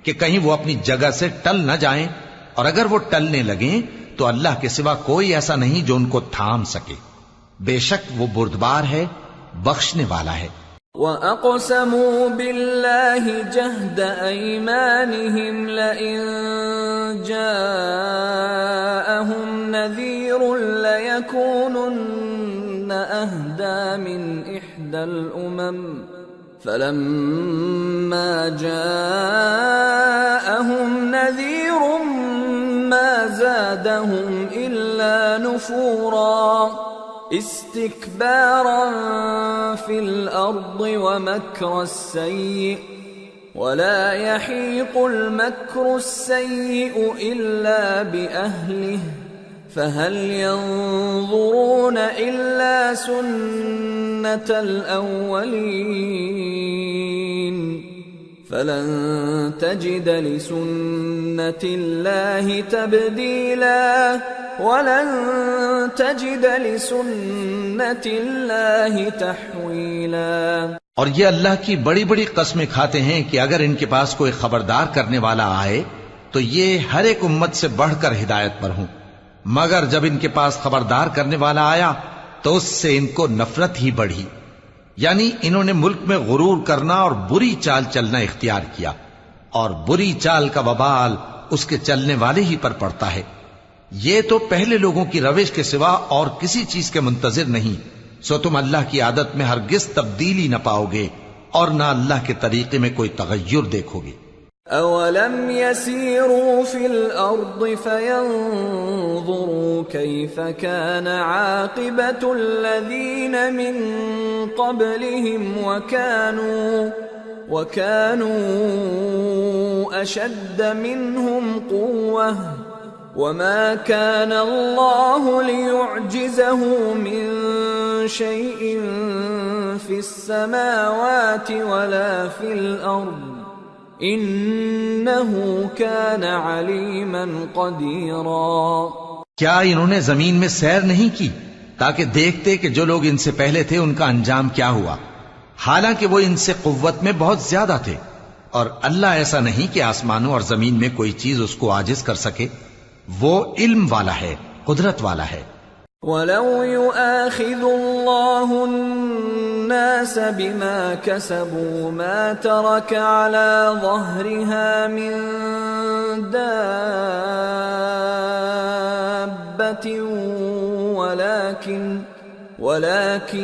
کہ کہیں وہ اپنی جگہ سے ٹل نہ جائیں، اور اگر وہ ٹلنے لگیں تو اللہ کے سوا کوئی ایسا نہیں جو ان کو تھام سکے۔ بے شک وہ بردبار ہے، بخشنے والا ہے۔ وَأَقْسَمُوا بِاللَّهِ جَهْدَ أَيْمَانِهِمْ لَئِن جَاءَهُمْ نَذِيرٌ لَيَكُونُنَّ أَهْدَى مِنْ إِحْدَى الْأُمَمِ فَلَمَّا جَاءَهُمْ نَذِيرٌ مَا زَادَهُمْ إِلَّا نُفُورًا اسْتِكْبَارًا فِي الْأَرْضِ وَمَكْرَ السَّيِّئِ وَلَا يَحِيقُ الْمَكْرُ السَّيِّئُ إِلَّا بِأَهْلِهِ فَهَلْ يَنظُرُونَ إِلَّا سُنَّةَ الْأَوَّلِينَ فَلَن تَجِدَ لِسُنَّةِ اللَّهِ تَبْدِيلًا وَلَن تَجِدَ لِسُنَّةِ اللَّهِ تَحْوِيلًا۔ اور یہ اللہ کی بڑی بڑی قسمیں کھاتے ہیں کہ اگر ان کے پاس کوئی خبردار کرنے والا آئے تو یہ ہر ایک امت سے بڑھ کر ہدایت پر ہوں، مگر جب ان کے پاس خبردار کرنے والا آیا تو اس سے ان کو نفرت ہی بڑھی، یعنی انہوں نے ملک میں غرور کرنا اور بری چال چلنا اختیار کیا، اور بری چال کا وبال اس کے چلنے والے ہی پر پڑتا ہے۔ یہ تو پہلے لوگوں کی روش کے سوا اور کسی چیز کے منتظر نہیں، سو تم اللہ کی عادت میں ہرگز تبدیلی نہ پاؤ گے، اور نہ اللہ کے طریقے میں کوئی تغیر دیکھو گے۔ أولم يسيروا في الأرض فينظروا كيف كان عاقبة الذين من قبلهم وكانوا أشد منهم قوة وما كان الله ليعجزه من شيء في السماوات ولا في الأرض انہ کان علیما قدیرا۔ کیا انہوں نے زمین میں سیر نہیں کی تاکہ دیکھتے کہ جو لوگ ان سے پہلے تھے ان کا انجام کیا ہوا، حالانکہ وہ ان سے قوت میں بہت زیادہ تھے، اور اللہ ایسا نہیں کہ آسمانوں اور زمین میں کوئی چیز اس کو عاجز کر سکے، وہ علم والا ہے، قدرت والا ہے۔ وَلَوْ يُؤَاخِذُ اللَّهُ النَّاسَ بِمَا كَسَبُوا مَا تَرَكَ عَلَى ظَهْرِهَا مِن دَابَّةٍ وَلَكِنْ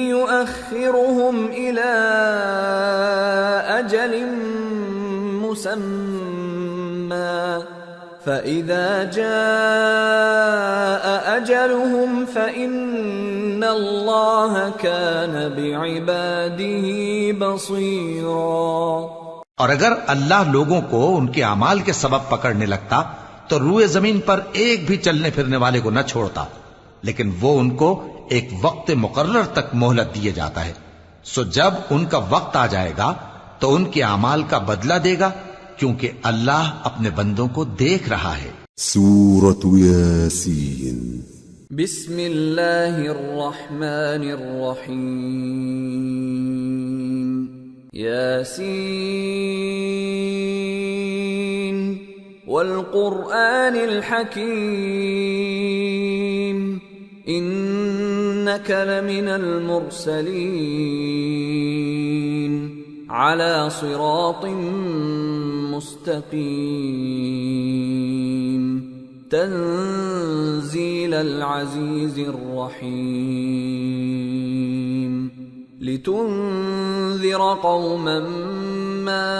يُؤَخِّرُهُمْ إِلَى أَجَلٍ مُّسَمًّى فَإِذَا جَاءَ أَجَلُهُمْ فَإِنَّ اللَّهَ كَانَ بِعِبَادِهِ بَصِيرًا۔ اور اگر اللہ لوگوں کو ان کے اعمال کے سبب پکڑنے لگتا تو روئے زمین پر ایک بھی چلنے پھرنے والے کو نہ چھوڑتا، لیکن وہ ان کو ایک وقت مقرر تک مہلت دیے جاتا ہے، سو جب ان کا وقت آ جائے گا تو ان کے اعمال کا بدلہ دے گا، کیونکہ اللہ اپنے بندوں کو دیکھ رہا ہے۔ سورة ياسين بسم اللہ الرحمن الرحیم یاسین والقرآن الحکیم انک لمن المرسلین على صراط مستقیم تنزیل العزیز الرحیم لتنذر قوما ما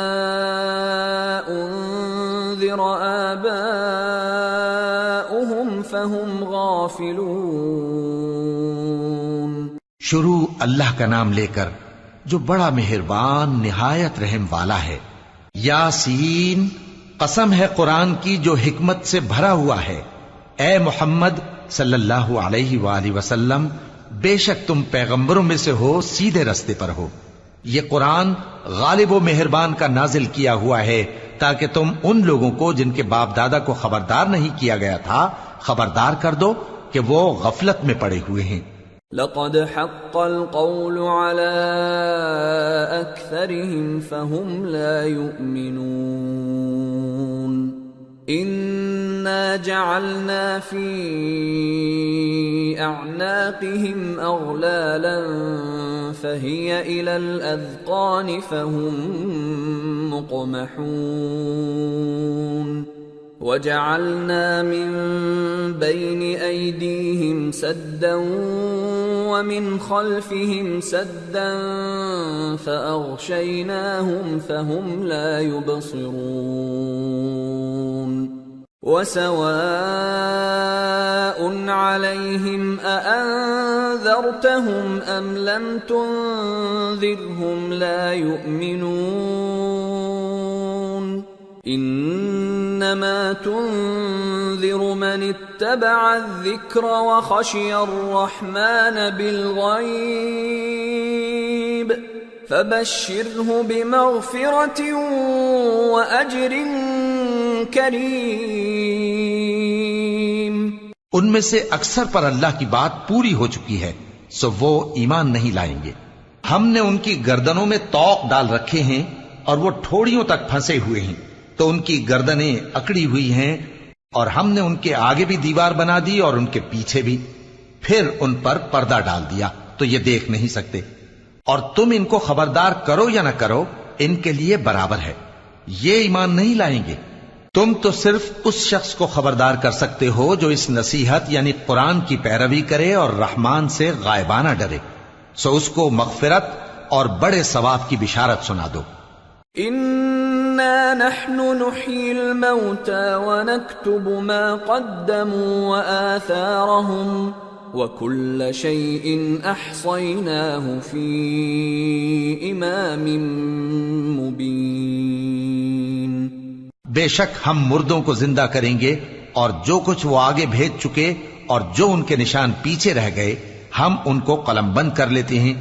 انذر آباؤهم فهم غافلون۔ شروع اللہ کا نام لے کر جو بڑا مہربان نہایت رحم والا ہے۔ یاسین، قسم ہے قرآن کی جو حکمت سے بھرا ہوا ہے۔ اے محمد صلی اللہ علیہ وآلہ وسلم، بے شک تم پیغمبروں میں سے ہو، سیدھے رستے پر ہو۔ یہ قرآن غالب و مہربان کا نازل کیا ہوا ہے تاکہ تم ان لوگوں کو جن کے باپ دادا کو خبردار نہیں کیا گیا تھا خبردار کر دو کہ وہ غفلت میں پڑے ہوئے ہیں۔ لقد حق القول على أكثرهم فهم لا يؤمنون إنا جعلنا في أعناقهم أغلالا فهي إلى الأذقان فهم مقمحون وَجَعَلْنَا مِن بَيْنِ أَيْدِيهِمْ سَدًّا وَمِنْ خَلْفِهِمْ سَدًّا فَأَغْشَيْنَاهُمْ فَهُمْ لَا يُبْصِرُونَ وَسَوَاءٌ عَلَيْهِمْ أَأَنذَرْتَهُمْ أَمْ لَمْ تُنذِرْهُمْ لَا يُؤْمِنُونَ انما تنذر من اتبع الذکر وخشی الرحمن بالغیب فبشره بمغفرة واجر کریم۔ ان میں سے اکثر پر اللہ کی بات پوری ہو چکی ہے، سو وہ ایمان نہیں لائیں گے۔ ہم نے ان کی گردنوں میں طوق ڈال رکھے ہیں اور وہ ٹھوڑیوں تک پھنسے ہوئے ہیں، تو ان کی گردنیں اکڑی ہوئی ہیں، اور ہم نے ان کے آگے بھی دیوار بنا دی اور ان کے پیچھے بھی، پھر ان پر پردہ ڈال دیا تو یہ دیکھ نہیں سکتے۔ اور تم ان کو خبردار کرو یا نہ کرو، ان کے لیے برابر ہے، یہ ایمان نہیں لائیں گے۔ تم تو صرف اس شخص کو خبردار کر سکتے ہو جو اس نصیحت یعنی قرآن کی پیروی کرے اور رحمان سے غائبانہ ڈرے، سو اس کو مغفرت اور بڑے ثواب کی بشارت سنا دو۔ إنا نحن نحيي الموتى ونكتب ما قدموا وآثارهم وكل شيء أحصيناه في إمام مبين۔ بے شک ہم مردوں کو زندہ کریں گے، اور جو کچھ وہ آگے بھیج چکے اور جو ان کے نشان پیچھے رہ گئے ہم ان کو قلم بند کر لیتے ہیں،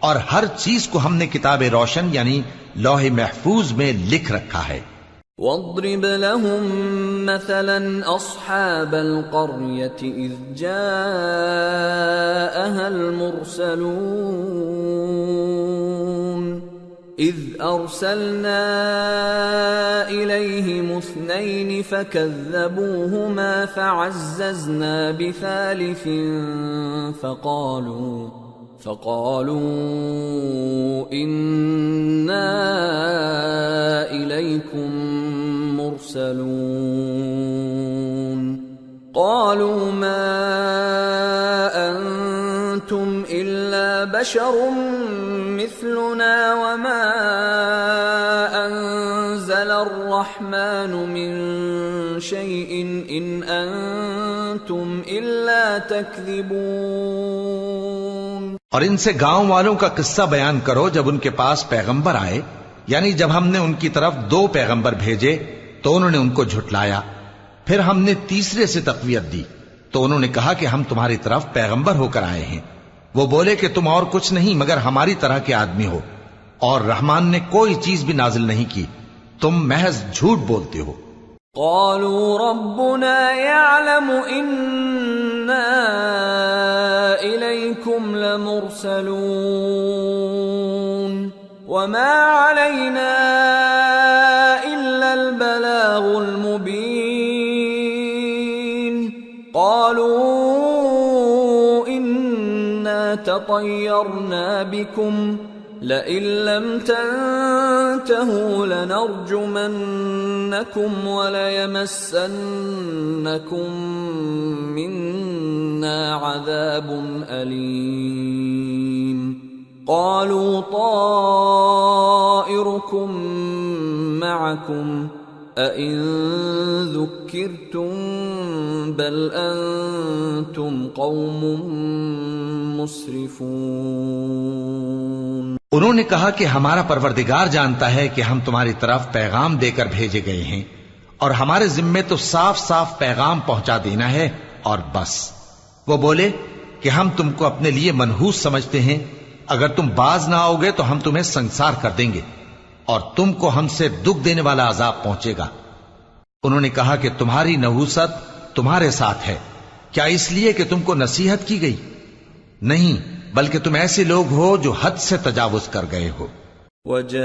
اور ہر چیز کو ہم نے کتاب روشن یعنی لوح محفوظ میں لکھ رکھا ہے۔ واضرب لهم مثلا أصحاب القرية إذ جاءها المرسلون إذ أرسلنا إليهم اثنين فكذبوهما فعززنا بثالث فقالوا إنا إليكم مرسلون قالوا ما أنتم إلا بشر مثلنا وما أنزل الرحمن من شيء إن أنتم إلا تكذبون۔ اور ان سے گاؤں والوں کا قصہ بیان کرو جب ان کے پاس پیغمبر آئے، یعنی جب ہم نے ان کی طرف 2 پیغمبر بھیجے تو انہوں نے ان کو جھٹلایا، پھر ہم نے تیسرے سے تقویت دی تو انہوں نے کہا کہ ہم تمہاری طرف پیغمبر ہو کر آئے ہیں۔ وہ بولے کہ تم اور کچھ نہیں مگر ہماری طرح کے آدمی ہو، اور رحمان نے کوئی چیز بھی نازل نہیں کی، تم محض جھوٹ بولتے ہو۔ قالوا ربنا يعلم إنا إليكم لمرسلون وما علينا إلا البلاغ المبين۔ قالوا إنا تطيرنا بكم لئن لم تنتهوا لنرجمنكم وليمسنكم منا عذاب أليم۔ قالوا طائركم معكم أئن ذكرتم بل أنتم قوم مسرفون۔ انہوں نے کہا کہ ہمارا پروردگار جانتا ہے کہ ہم تمہاری طرف پیغام دے کر بھیجے گئے ہیں، اور ہمارے ذمے تو صاف صاف پیغام پہنچا دینا ہے اور بس۔ وہ بولے کہ ہم تم کو اپنے لیے منحوس سمجھتے ہیں، اگر تم باز نہ آؤ گے تو ہم تمہیں سنسار کر دیں گے اور تم کو ہم سے دکھ دینے والا عذاب پہنچے گا۔ انہوں نے کہا کہ تمہاری نحوست تمہارے ساتھ ہے، کیا اس لیے کہ تم کو نصیحت کی گئی؟ نہیں، بلکہ تم ایسے لوگ ہو جو حد سے تجاوز کر گئے ہو۔ وجاء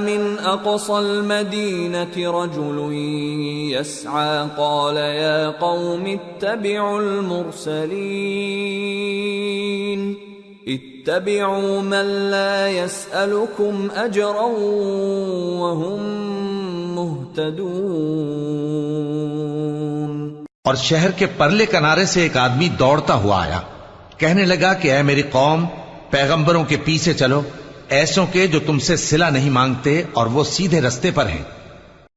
من أقصى المدينة رجل يسعى قال يا قوم اتبعوا المرسلين اتبعوا من لا يسألكم أجرا وهم مهتدون۔ اور شہر کے پرلے کنارے سے ایک آدمی دوڑتا ہوا آیا، کہنے لگا کہ اے میری قوم، پیغمبروں کے پیچھے چلو، ایسوں کے جو تم سے صلہ نہیں مانگتے اور وہ سیدھے رستے پر ہیں۔